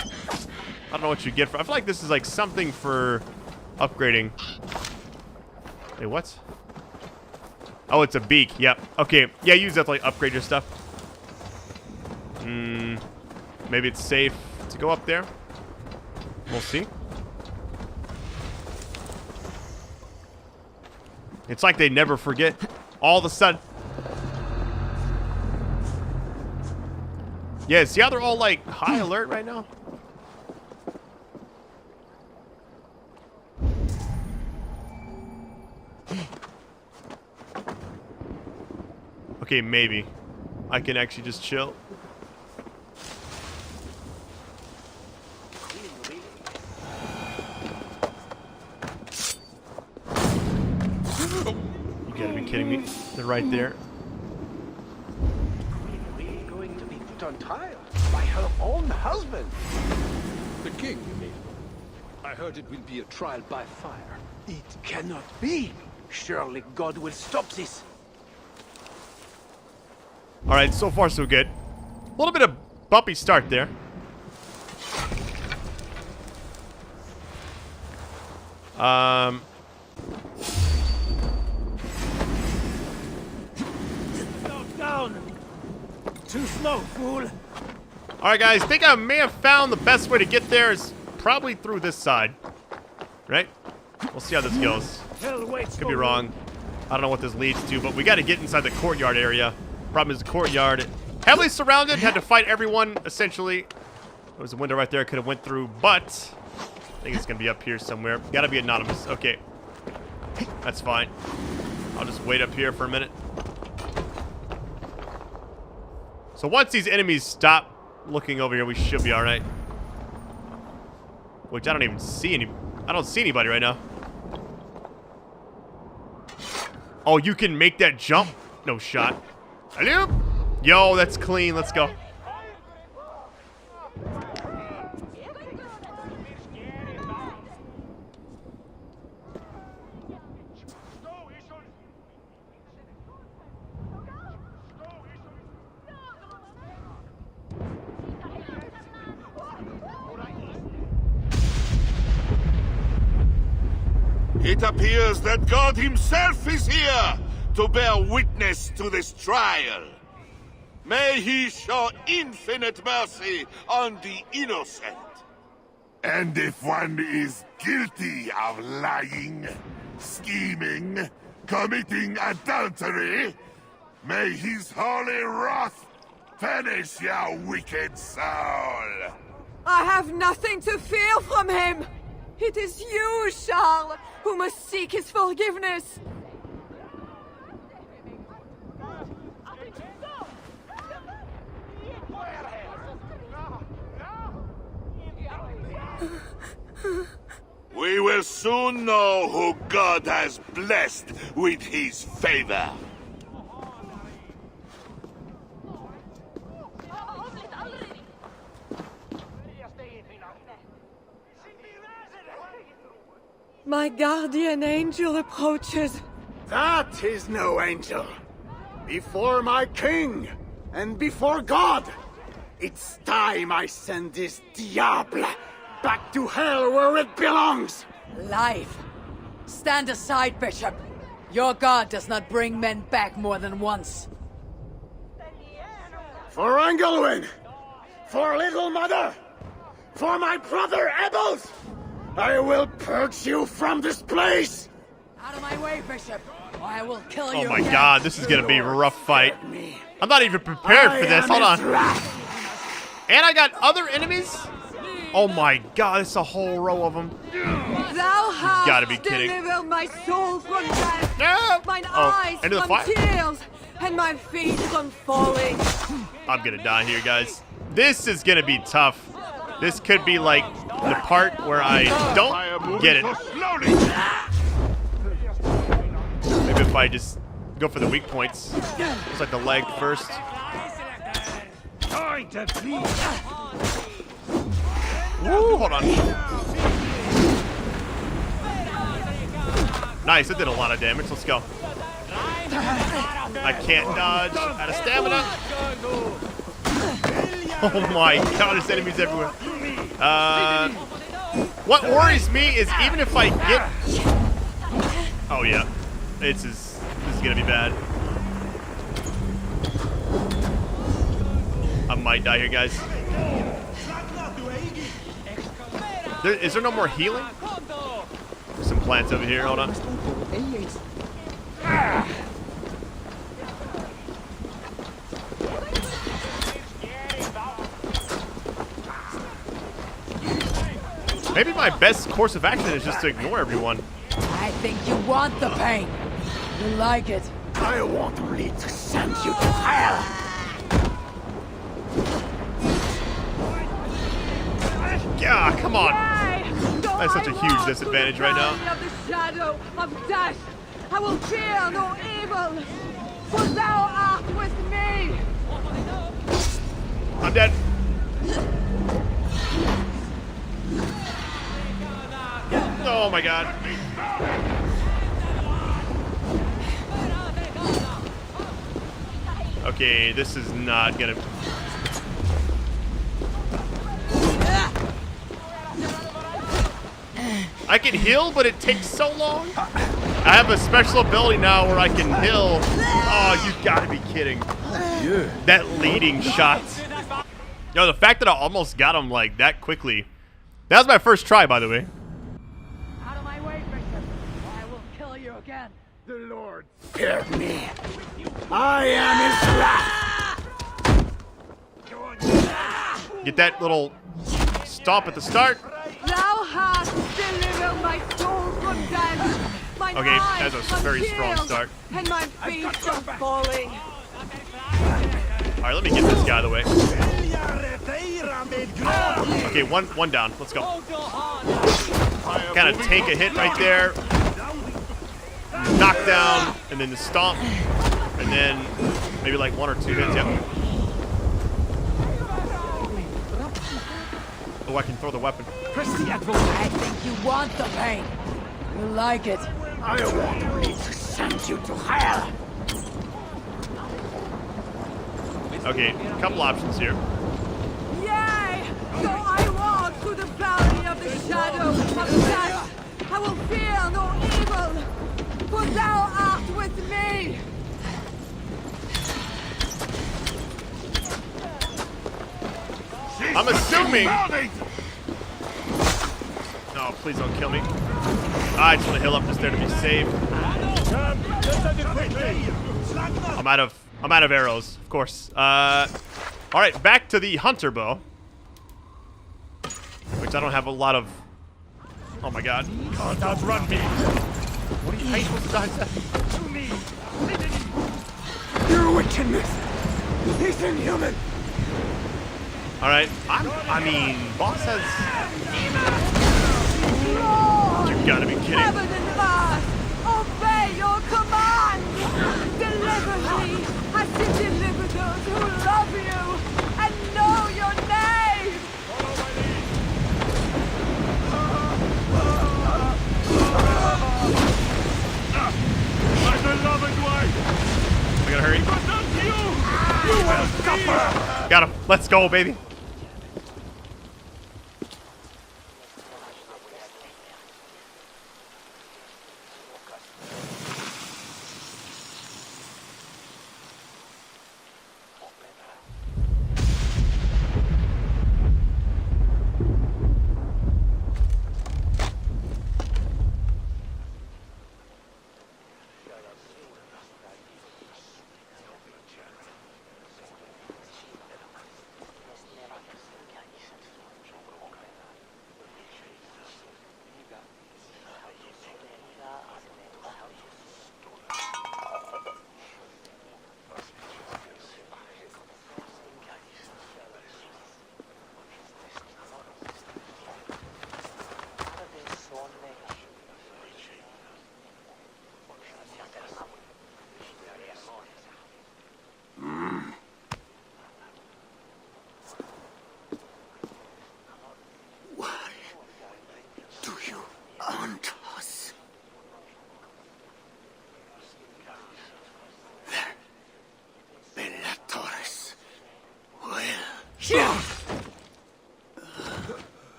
I don't know what you get for. I feel like this is like something for upgrading. Wait, what? Oh, it's a beak. Yep. Okay. Yeah, use that to like upgrade your stuff. Maybe it's safe to go up there. We'll see. It's like they never forget. All of a sudden. Yeah, see how they're all like high alert right now? Okay, maybe. I can actually just chill. You gotta be kidding me. They're right there.
Queen going to be put on trial by her own husband.
The king, you mean? I heard it will be a trial by fire.
It cannot be. Surely God will stop this.
Alright, so far so good. A little bit of bumpy start there.
Down. Too slow, fool.
Alright guys, think I may have found the best way to get there is probably through this side. Right? We'll see how this goes. Could be wrong. I don't know what this leads to, but we gotta get inside the courtyard area. Problem is the courtyard, heavily surrounded, had to fight everyone, essentially. There was a window right there I could have went through, but I think it's gonna be up here somewhere. Gotta be anonymous. Okay. That's fine. I'll just wait up here for a minute. So once these enemies stop looking over here, we should be alright. Which I don't even see any. I don't see anybody right now. Oh, you can make that jump? No shot. Hello? Yo, that's clean. Let's go.
It appears that God himself is here to bear witness to this trial. May he show infinite mercy on the innocent.
And if one is guilty of lying, scheming, committing adultery, may his holy wrath punish your wicked soul.
I have nothing to fear from him. It is you, Charles, who must seek his forgiveness.
We will soon know who God has blessed with his favor.
My guardian angel approaches.
That is no angel. Before my king, and before God, it's time I send this diable back to hell where it belongs.
Life. Stand aside, Bishop. Your god does not bring men back more than once.
For Engelwin! For Little Mother! For my brother Ebels! I will purge you from this place!
Out of my way, Bishop, or I will kill you.
Oh my god, this is gonna be a rough fight. I'm not even prepared for this. Hold on. And I got other enemies? Oh my god, it's a whole row of them.
Thou hast
gotta be kidding.
delivered my soul from death,
No!
mine
Oh,
eyes
into the
from
fire?
tears, and my feet from falling.
I'm gonna die here, guys. This is gonna be tough. This could be like the part where I don't get it. Maybe if I just go for the weak points. It's like the leg first. Woo, hold on. Nice, that did a lot of damage. Let's go. I can't dodge. Out of stamina. Oh my god, there's enemies everywhere. What worries me is even if I get... Oh yeah. This is gonna be bad. I might die here, guys. Is there no more healing? There's some plants over here. Hold on. Maybe my best course of action is just to ignore everyone.
I think you want the pain. You like it.
I want only to send you to hell.
Yeah, come on. That's such a huge disadvantage right now.
Of the shadow of death, I will fear no evil, for thou art with me.
I'm dead. Oh my god. Okay, this is not gonna... I can heal, but it takes so long. I have a special ability now where I can heal. Oh, you gotta be kidding. That leading shot. Yo, the fact that I almost got him like that quickly. That was my first try, by the way.
Out of my way, Bishop, or I will kill you again.
The Lord spared me. I am his wrath.
Get that little stomp at the start.
Thou hast delivered my soul from death. Mine
Okay,
eyes
that's a
from
very strong
tears,
start.
And my feet from falling.
Alright, let me get this guy out of the way. Okay, one down. Let's go. Kind of take a hit right there. Knock down, and then the stomp. And then maybe like 1 or 2 hits. Yep. Oh, I can throw the weapon.
I think you want the pain. You like it.
I want only to send you to hell.
Okay, a couple options here.
Yea, though I walk through the valley of the shadow of death, I will fear no evil, for thou art with me.
I'm assuming... No, please don't kill me. I just want to heal up just there to be safe. I'm out of arrows, of course. All right, back to the hunter bow, which I don't have a lot of. Oh my god! Oh, outrun me! What are you supposed to dodge that?
Your wickedness is inhuman.
All right, I mean, boss has.
Lord,
You gotta be kidding!
heaven and earth, obey your command. Deliver me as you deliver those who love you and know your name.
got him. Let's go, baby.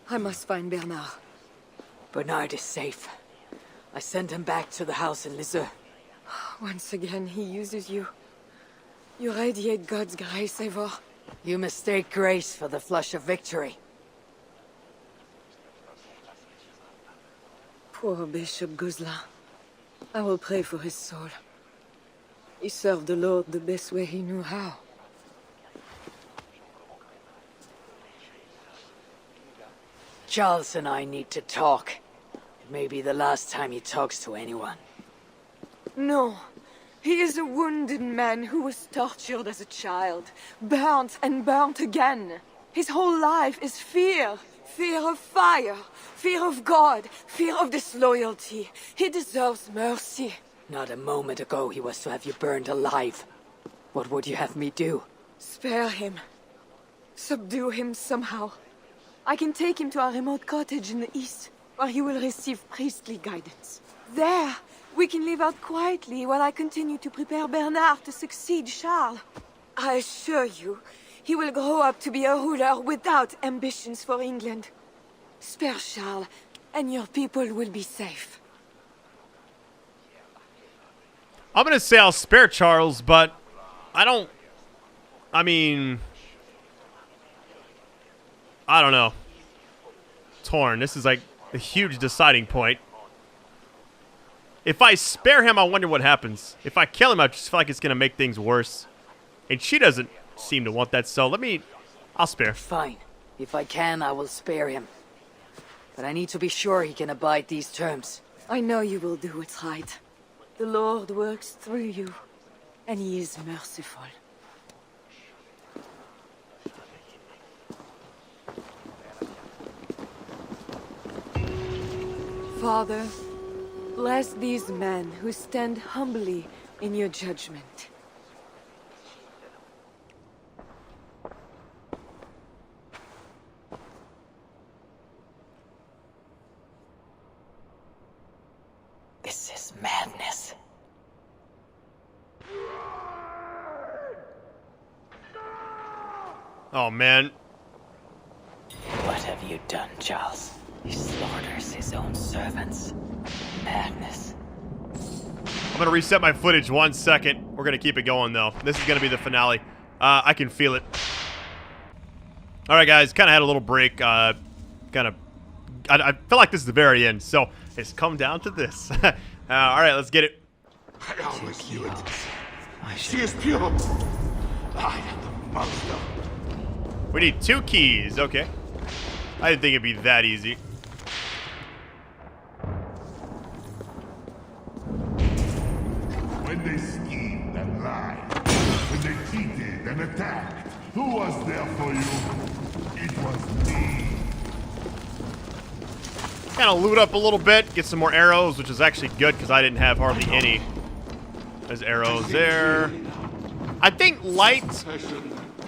I must find Bernard.
Bernard is safe. I sent him back to the house in Lisieux.
Once again, he uses you. You radiate God's grace, Eivor.
You mistake grace for the flush of victory.
Poor Bishop Guzla. I will pray for his soul. He served the Lord the best way he knew how.
Charles and I need to talk. It may be the last time he talks to anyone.
No. He is a wounded man who was tortured as a child, burnt and burnt again. His whole life is fear. Fear of fire, fear of God, fear of disloyalty. He deserves mercy.
Not a moment ago he was to have you burned alive. What would you have me do?
Spare him. Subdue him somehow. I can take him to our remote cottage in the east, where he will receive priestly guidance. There, we can live out quietly while I continue to prepare Bernard to succeed Charles. I assure you, he will grow up to be a ruler without ambitions for England. Spare Charles, and your people will be safe.
I'm going to say I'll spare Charles, but I don't know. Torn. This is like a huge deciding point. If I spare him, I wonder what happens. If I kill him, I just feel like it's going to make things worse. And she doesn't seem to want that, so I'll spare.
Fine. If I can, I will spare him. But I need to be sure he can abide these terms.
I know you will do what's right. The Lord works through you, and he is merciful. Father, bless these men who stand humbly in your judgment.
This is madness.
Oh, man.
What have you done, Charles? He slaughters his own servants. Madness.
I'm going to reset my footage 1 second. We're going to keep it going, though. This is going to be the finale. I can feel it. All right, guys. Kind of had a little break. I feel like this is the very end, so it's come down to this. All right, let's get it.
I always knew it. She is pure. I am the monster.
We need 2 keys. Okay. I didn't think it'd be that easy.
When they schemed and lied, when they cheated and attacked, who was there for you? It was me.
Kind of loot up a little bit, get some more arrows, which is actually good because I didn't have hardly any. There's arrows there. I think light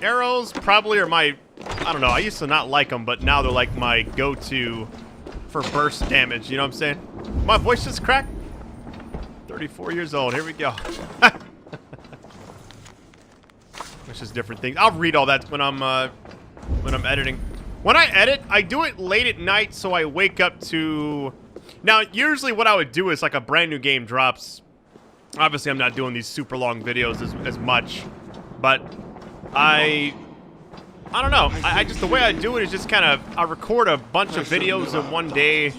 arrows probably are my, I don't know, I used to not like them, but now they're like my go-to for burst damage, you know what I'm saying? My voice just cracked. 34 years old, here we go. It's just different things. I'll read all that when I'm editing. When I edit, I do it late at night, so I wake up to... Now, usually what I would do is like a brand new game drops. Obviously, I'm not doing these super long videos as much, but I don't know. I just, the way I do it is just kind of, I record a bunch of videos in one day,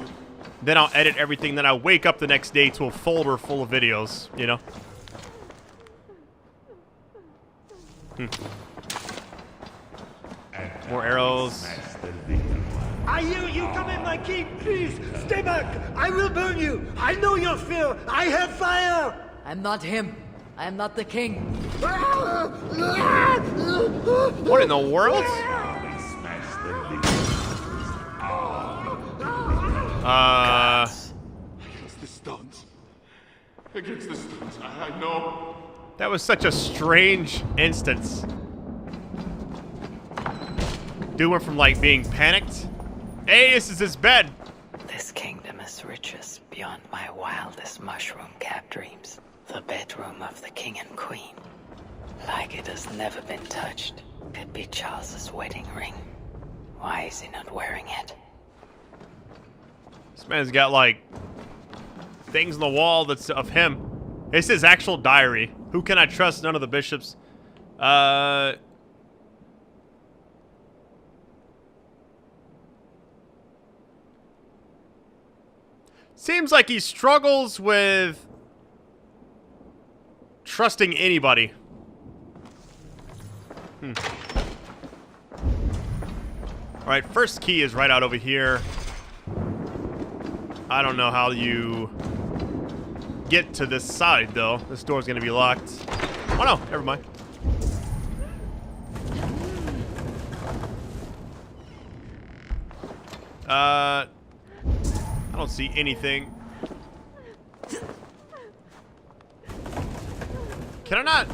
then I'll edit everything, then I wake up the next day to a folder full of videos, you know? More arrows.
I hear you come in, my king. Please, stay back. I will burn you. I know your fear. I have fire.
I'm not him. I am not the king.
What in the world?
Against the stones. Against the stones. I know.
That was such a strange instance. Dude went from like being panicked. Hey, this is his bed.
This kingdom is richest beyond my wildest mushroom-capped dreams. The bedroom of the king and queen. Like it has never been touched. Could be Charles's wedding ring. Why is he not wearing it?
This man's got like things on the wall that's of him. It's his actual diary. Who can I trust? None of the bishops. Seems like he struggles with trusting anybody. Alright, first key is right out over here. I don't know how you get to this side, though. This door's gonna be locked. Oh no, never mind. I don't see anything. Can I not?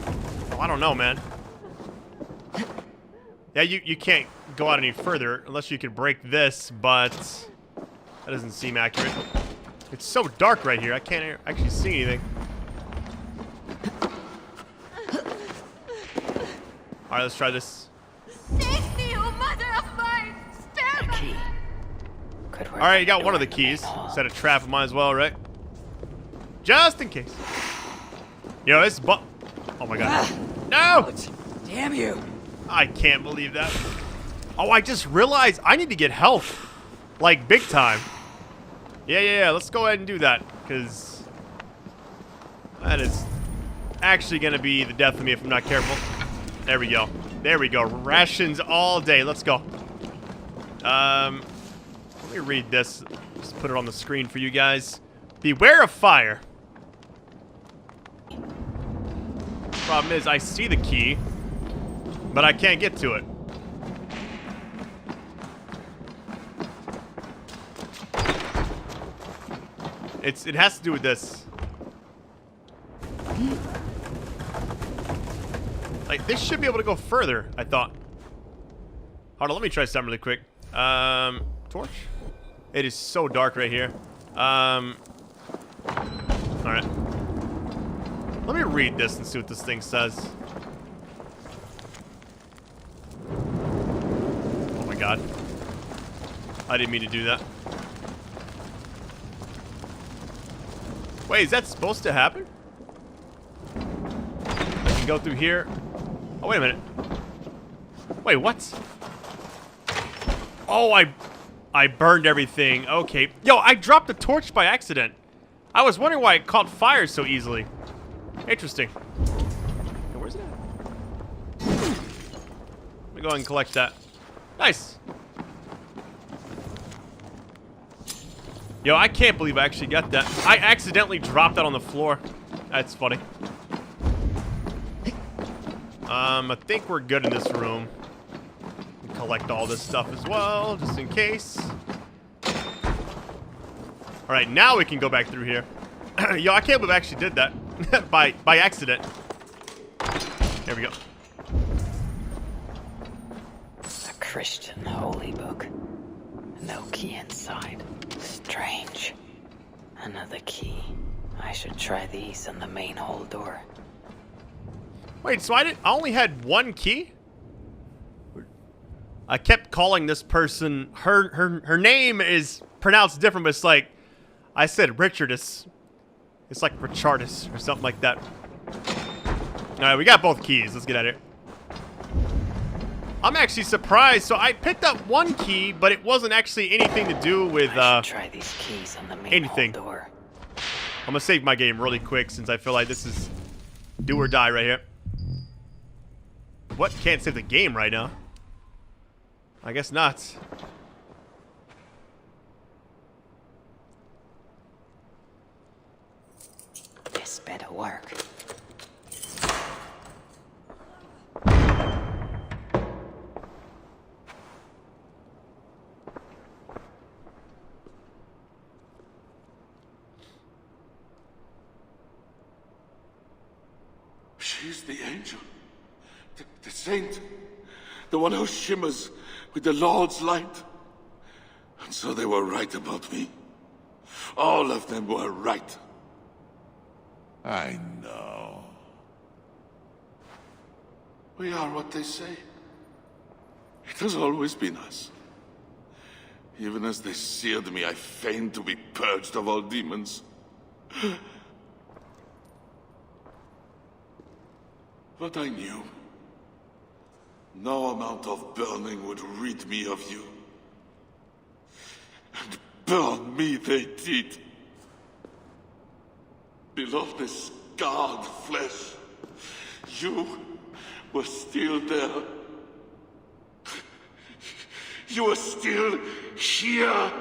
Oh, I don't know, man. Yeah, you can't go out any further unless you can break this, but that doesn't seem accurate. It's so dark right here, I can't actually see anything. Alright, let's try this.
Save me, oh mother of mine! Spare me!
Alright, you got one of the keys. Set a trap, might as well, right? Just in case. Yo, this oh my god. No!
Damn you!
I can't believe that. Oh, I just realized I need to get health. Like, big time. Yeah, let's go ahead and do that. Because that is actually going to be the death of me if I'm not careful. There we go. There we go. Rations all day. Let's go. Let me read this. Just put it on the screen for you guys. Beware of fire. Problem is, I see the key, but I can't get to it. It has to do with this. Like, this should be able to go further, I thought. Hold on, let me try something really quick. Torch? It is so dark right here. Alright. Let me read this and see what this thing says. Oh my god. I didn't mean to do that. Wait, is that supposed to happen? I can go through here. Oh, wait a minute. Wait, what? Oh, I burned everything. Okay. Yo, I dropped the torch by accident. I was wondering why it caught fire so easily. Interesting. Hey, where's it at? Let me go ahead and collect that. Nice. Yo, I can't believe I actually got that. I accidentally dropped that on the floor. That's funny. I think we're good in this room. Collect all this stuff as well, just in case. Alright, now we can go back through here. Yo, I can't believe I actually did that. by accident. There we go.
A Christian holy book. No key inside. Strange. Another key. I should try these on the main hall door.
Wait, so I only had one key? I kept calling this person, her name is pronounced different, but it's like, I said Richardus. It's like Richardus or something like that. Alright, we got both keys. Let's get at it. I'm actually surprised. So I picked up one key, but it wasn't actually anything to do with
try these keys on the main
anything.
hall door.
I'm gonna save my game really quick since I feel like this is do or die right here. What? Can't save the game right now? I guess not.
This better work.
She's the angel. The saint. The one who shimmers with the Lord's light. And so they were right about me. All of them were right.
I know.
We are what they say. It has always been us. Even as they seared me, I feigned to be purged of all demons. But I knew. No amount of burning would rid me of you. And burn me they did. Below the scarred flesh, you were still there. You were still here.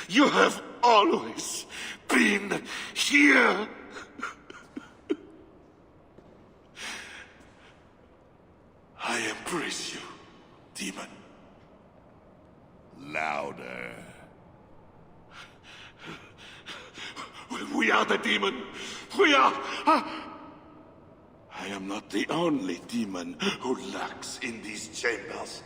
You have always been here. I embrace you, demon.
Louder.
We are the demon. We are... I am not the only demon who lurks in these chambers.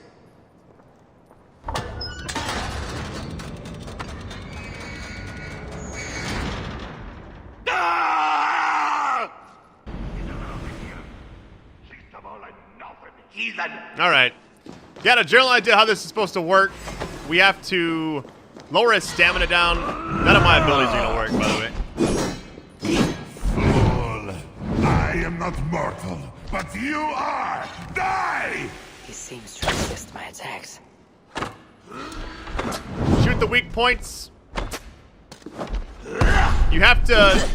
Alright. Got a general idea how this is supposed to work. We have to lower his stamina down. None of my abilities are going to work, by the way.
Fool. I am not mortal, but you are. Die!
He seems to resist my attacks.
Shoot the weak points. You have to...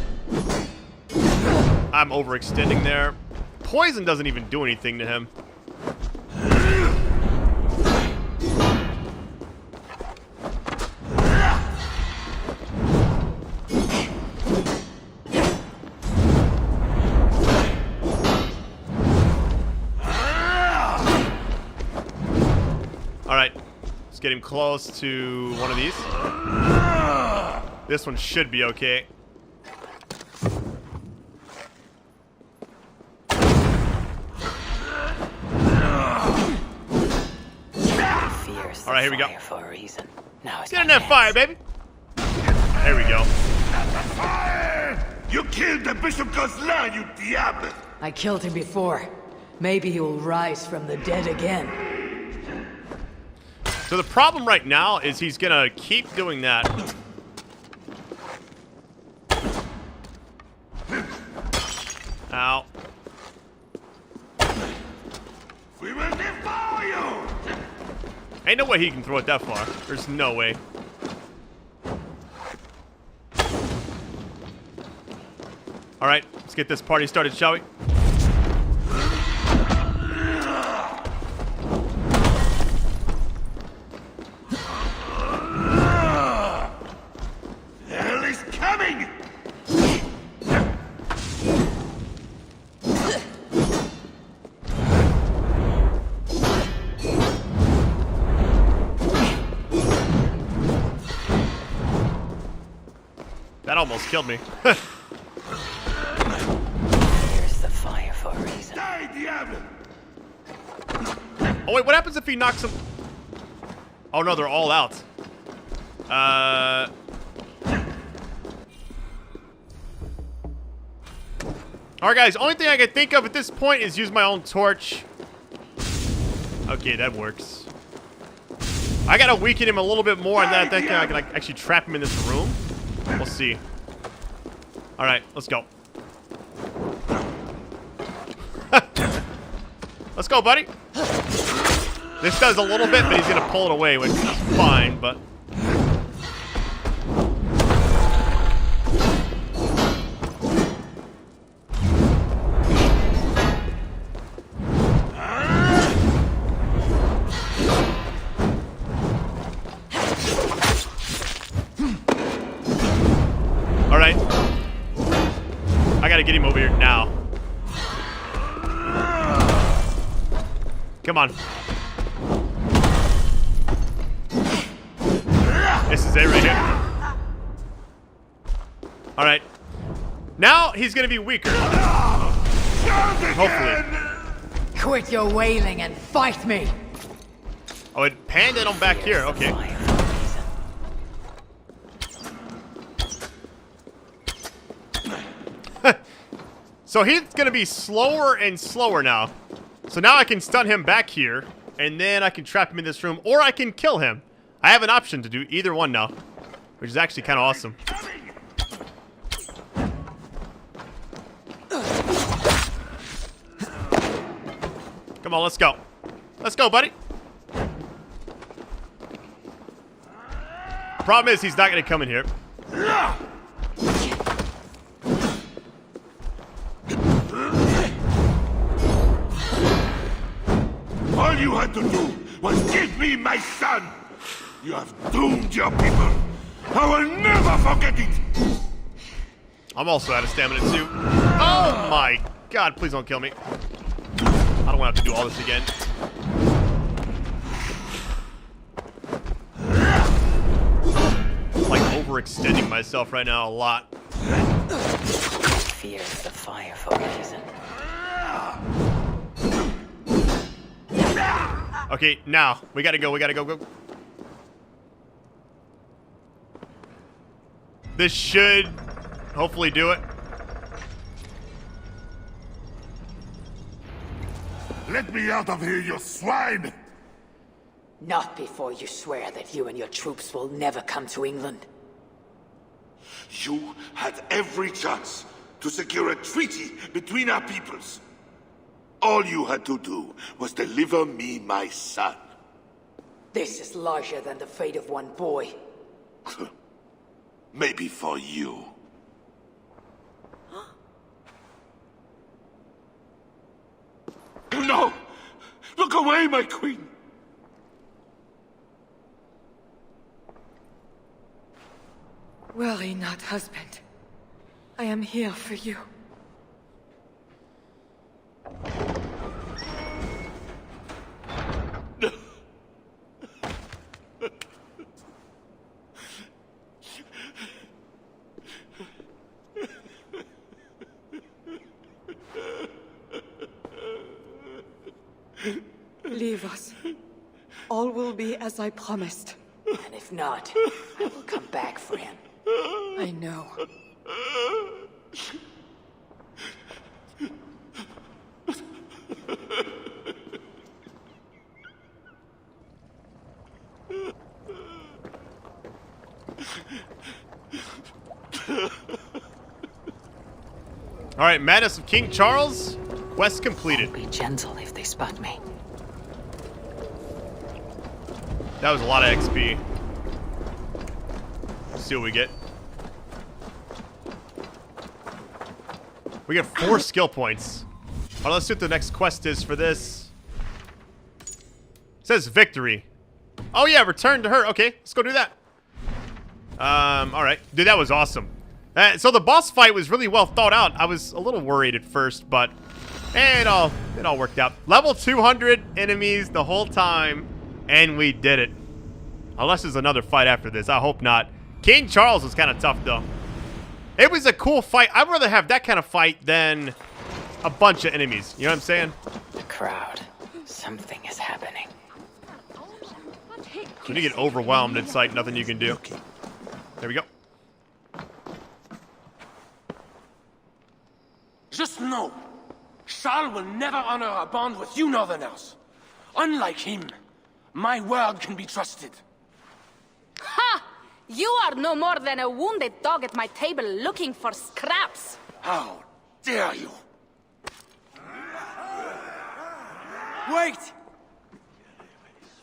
I'm overextending there. Poison doesn't even do anything to him. Alright, let's get him close to one of these. This one should be okay. Alright, here we go.
For a reason. Now it's
get in that fire, baby. There we go.
Fire! You killed the Bishop Gosselin, you diable!
I killed him before. Maybe he will rise from the dead again.
So the problem right now is he's gonna keep doing that. Ow.
We will devour you!
Ain't no way he can throw it that far. There's no way. Alright, let's get this party started, shall we?
Hell is coming!
That almost killed me.
Here's the fire for a reason.
Die, diable!
Oh wait, what happens if he knocks him? Oh no, they're all out. Alright, guys. Only thing I can think of at this point is use my own torch. Okay, that works. I gotta weaken him a little bit more, and then I think I can like, actually trap him in this room. We'll see. Alright, let's go. Let's go, buddy. This does a little bit, but he's gonna pull it away, which is fine, but... Alright. I gotta get him over here now. Come on. This is it right here. Alright. Now he's gonna be weaker. Hopefully.
Quit your wailing and fight me!
Oh, it panned it on back here. Okay. So he's gonna be slower and slower now. So now I can stun him back here, and then I can trap him in this room, or I can kill him. I have an option to do either one now, which is actually kind of awesome. Come on, let's go. Let's go, buddy. Problem is, he's not gonna come in here.
All you had to do was give me my son! You have doomed your people! I will never forget it!
I'm also out of stamina too. Oh my god, please don't kill me. I don't want to have to do all this again. I'm like overextending myself right now a lot.
Fear is the fire for a reason.
Okay, now we gotta go. We gotta go. This should hopefully do it.
Let me out of here, you swine!
Not before you swear that you and your troops will never come to England.
You had every chance to secure a treaty between our peoples. All you had to do was deliver me my son.
This is larger than the fate of one boy.
Maybe for you. No! Look away, my queen!
Worry not, husband. I am here for you. Leave us. All will be as I promised.
And if not, I will come back for him.
I know.
All right, Madness of King Charles. Quest completed.
Be gentle if they spot me.
That was a lot of XP. Let's see what we get. We get 4 skill points. All right, let's see what the next quest is for this. It says victory. Oh yeah, return to her. Okay, let's go do that. All right, dude, that was awesome. So the boss fight was really well thought out. I was a little worried at first, but it all worked out. Level 200 enemies the whole time, and we did it. Unless there's another fight after this. I hope not. King Charles was kind of tough, though. It was a cool fight. I'd rather have that kind of fight than a bunch of enemies. You know what I'm saying?
The crowd. Something is happening.
When you get overwhelmed, it's like nothing you can do. There we go.
Just no. Charles will never honor a bond with you Northerners. Unlike him, my word can be trusted.
Ha! You are no more than a wounded dog at my table looking for scraps.
How dare you? Wait!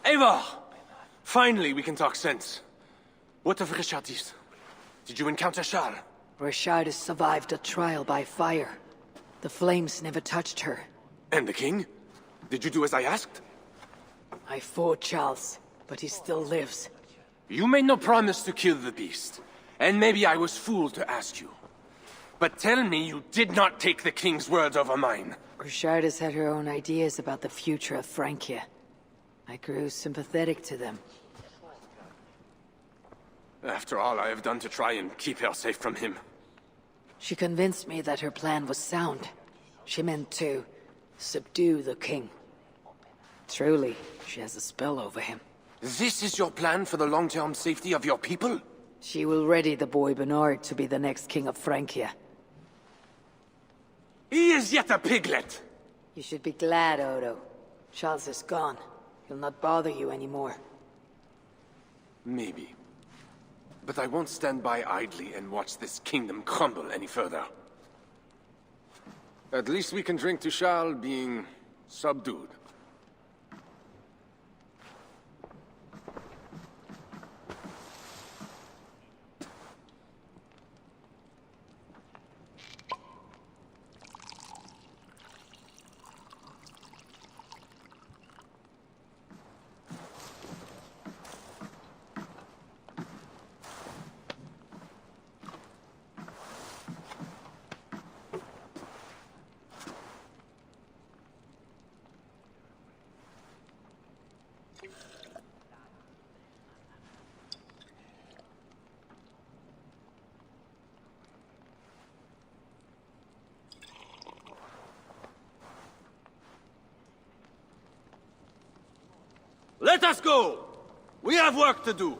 Eivor! Finally, we can talk sense. What of Richardis? Did you encounter Charles?
Richardis survived a trial by fire. The flames never touched her.
And the king? Did you do as I asked?
I fought Charles, but he still lives.
You made no promise to kill the beast, and maybe I was fooled to ask you. But tell me you did not take the king's words over mine.
Richardis had her own ideas about the future of Francia. I grew sympathetic to them.
After all I have done to try and keep her safe from him.
She convinced me that her plan was sound. She meant to subdue the king. Truly, she has a spell over him.
This is your plan for the long-term safety of your people?
She will ready the boy Bernard to be the next king of Francia.
He is yet a piglet!
You should be glad, Odo. Charles is gone. He'll not bother you anymore.
Maybe. But I won't stand by idly and watch this kingdom crumble any further. At least we can drink to Charles being subdued. Let us go! We have work to do!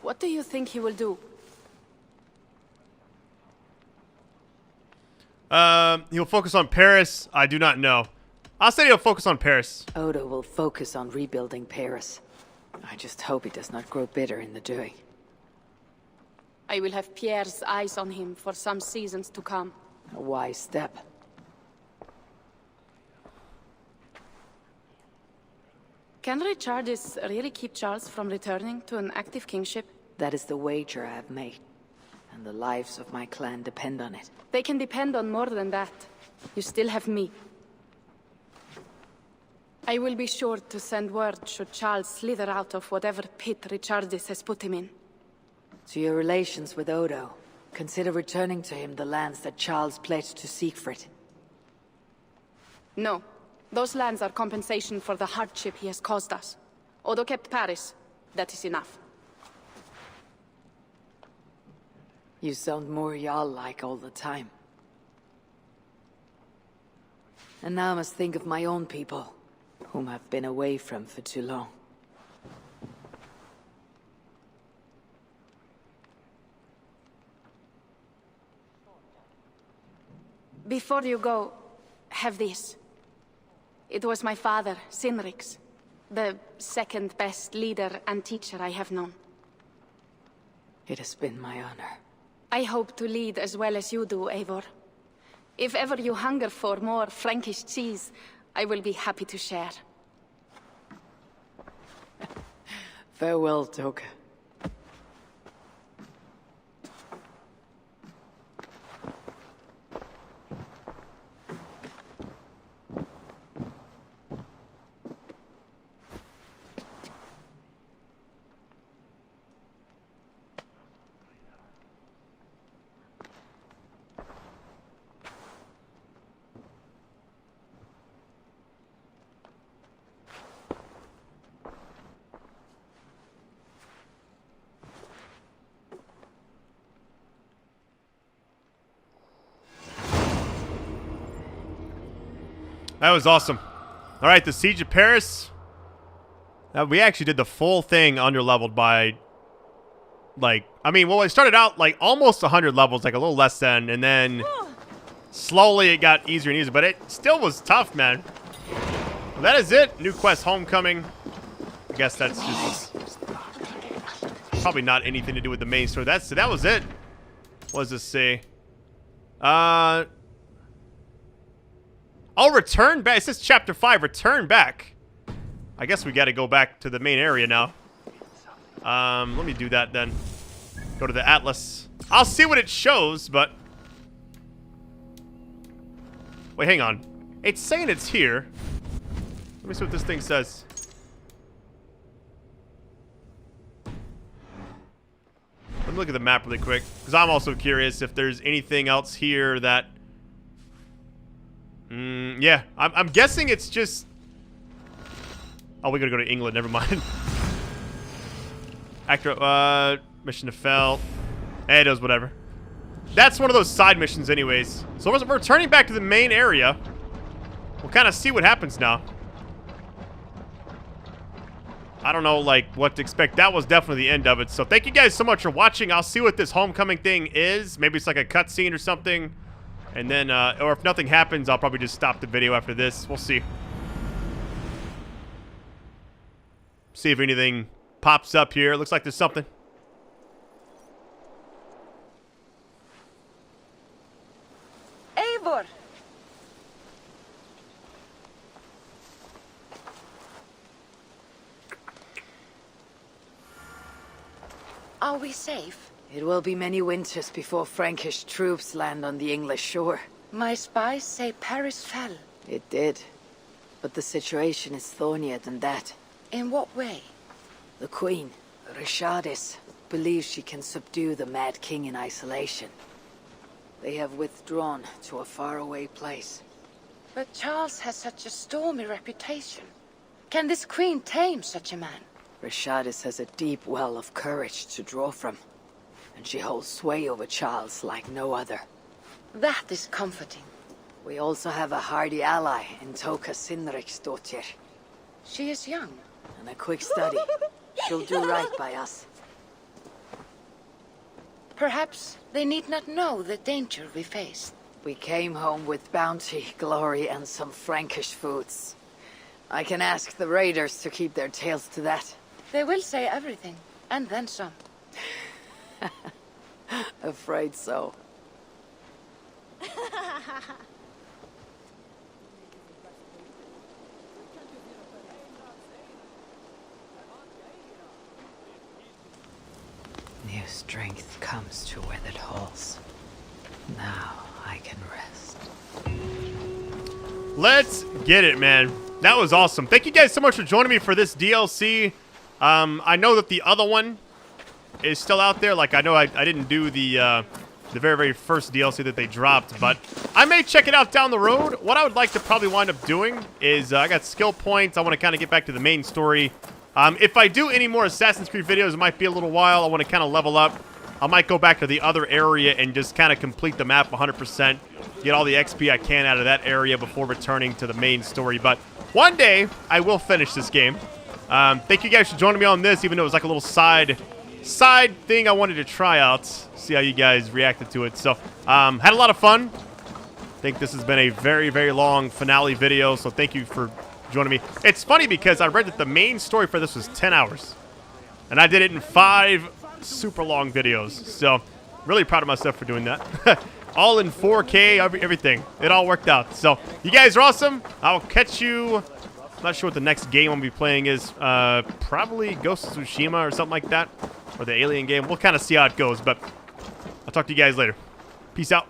What do you think he will do?
He'll focus on Paris. I do not know. I'll say he'll focus on Paris.
Odo will focus on rebuilding Paris. I just hope he does not grow bitter in the doing.
I will have Pierre's eyes on him for some seasons to come.
A wise step.
Can Richardis really keep Charles from returning to an active kingship?
That is the wager I have made. And the lives of my clan depend on it.
They can depend on more than that. You still have me. I will be sure to send word should Charles slither out of whatever pit Richardis has put him in.
To your relations with Odo, consider returning to him the lands that Charles pledged to Siegfried.
No. Those lands are compensation for the hardship he has caused us. Odo kept Paris. That is enough.
You sound more Jarl-like all the time. And now I must think of my own people, whom I've been away from for too long.
Before you go, have this. It was my father, Sinrix, the second best leader and teacher I have known.
It has been my honor.
I hope to lead as well as you do, Eivor. If ever you hunger for more Frankish cheese, I will be happy to share.
Farewell, Toka.
That was awesome. All right, the Siege of Paris. We actually did the full thing under-leveled by, like, I mean, well, it started out, like, almost 100 levels, like, a little less than, and then slowly it got easier and easier, but it still was tough, man. Well, that is it. New quest, Homecoming. I guess that's just probably not anything to do with the main story. That was it. What does this say? Oh, return back. It says chapter 5, return back. I guess we got to go back to the main area now. Let me do that then. Go to the Atlas. I'll see what it shows, but... Wait, hang on. It's saying it's here. Let me see what this thing says. Let me look at the map really quick, because I'm also curious if there's anything else here that... yeah, I'm guessing it's just... Oh, we gotta go to England, never mind. Mission to Fell. It does whatever. That's one of those side missions anyways. So we're returning back to the main area. We'll kind of see what happens now. I don't know, like, what to expect. That was definitely the end of it. So thank you guys so much for watching. I'll see what this Homecoming thing is. Maybe it's like a cutscene or something. And then, or if nothing happens, I'll probably just stop the video after this. We'll see. See if anything pops up here. Looks like there's something.
Eivor!
Are we safe? It will be many winters before Frankish troops land on the English shore. My spies say Paris fell. It did. But the situation is thornier than that. In what way? The Queen, Rishardis, believes she can subdue the Mad King in isolation. They have withdrawn to a faraway place.
But Charles has such a stormy reputation. Can this queen tame such a man?
Rishardis has a deep well of courage to draw from, and she holds sway over Charles like no other.
That is comforting.
We also have a hardy ally in Toka Sinriksdottir.
She is young.
And a quick study. She'll do right by us.
Perhaps they need not know the danger we face.
We came home with bounty, glory, and some Frankish foods. I can ask the raiders to keep their tails to that.
They will say everything, and then some.
Afraid so. New strength comes to weathered halls. Now I can rest.
Let's get it, man. That was awesome. Thank you guys so much for joining me for this DLC. I know that the other one is still out there. Like, I know I didn't do the very, very first DLC that they dropped, but I may check it out down the road. What I would like to probably wind up doing is I got skill points. I want to kind of get back to the main story. If I do any more Assassin's Creed videos, it might be a little while. I want to kind of level up. I might go back to the other area and just kind of complete the map 100%. Get all the XP I can out of that area before returning to the main story. But one day, I will finish this game. Thank you guys for joining me on this, even though it was like a little side thing I wanted to try out. See how you guys reacted to it. So, had a lot of fun. I think this has been a very, very long finale video, so thank you for joining me. It's funny because I read that the main story for this was 10 hours. And I did it in 5 super long videos. So, really proud of myself for doing that. All in 4K, everything. It all worked out. So, you guys are awesome. I'll catch you. I'm not sure what the next game I'll be playing is. Probably Ghost of Tsushima or something like that. Or the Alien game. We'll kind of see how it goes. But I'll talk to you guys later. Peace out.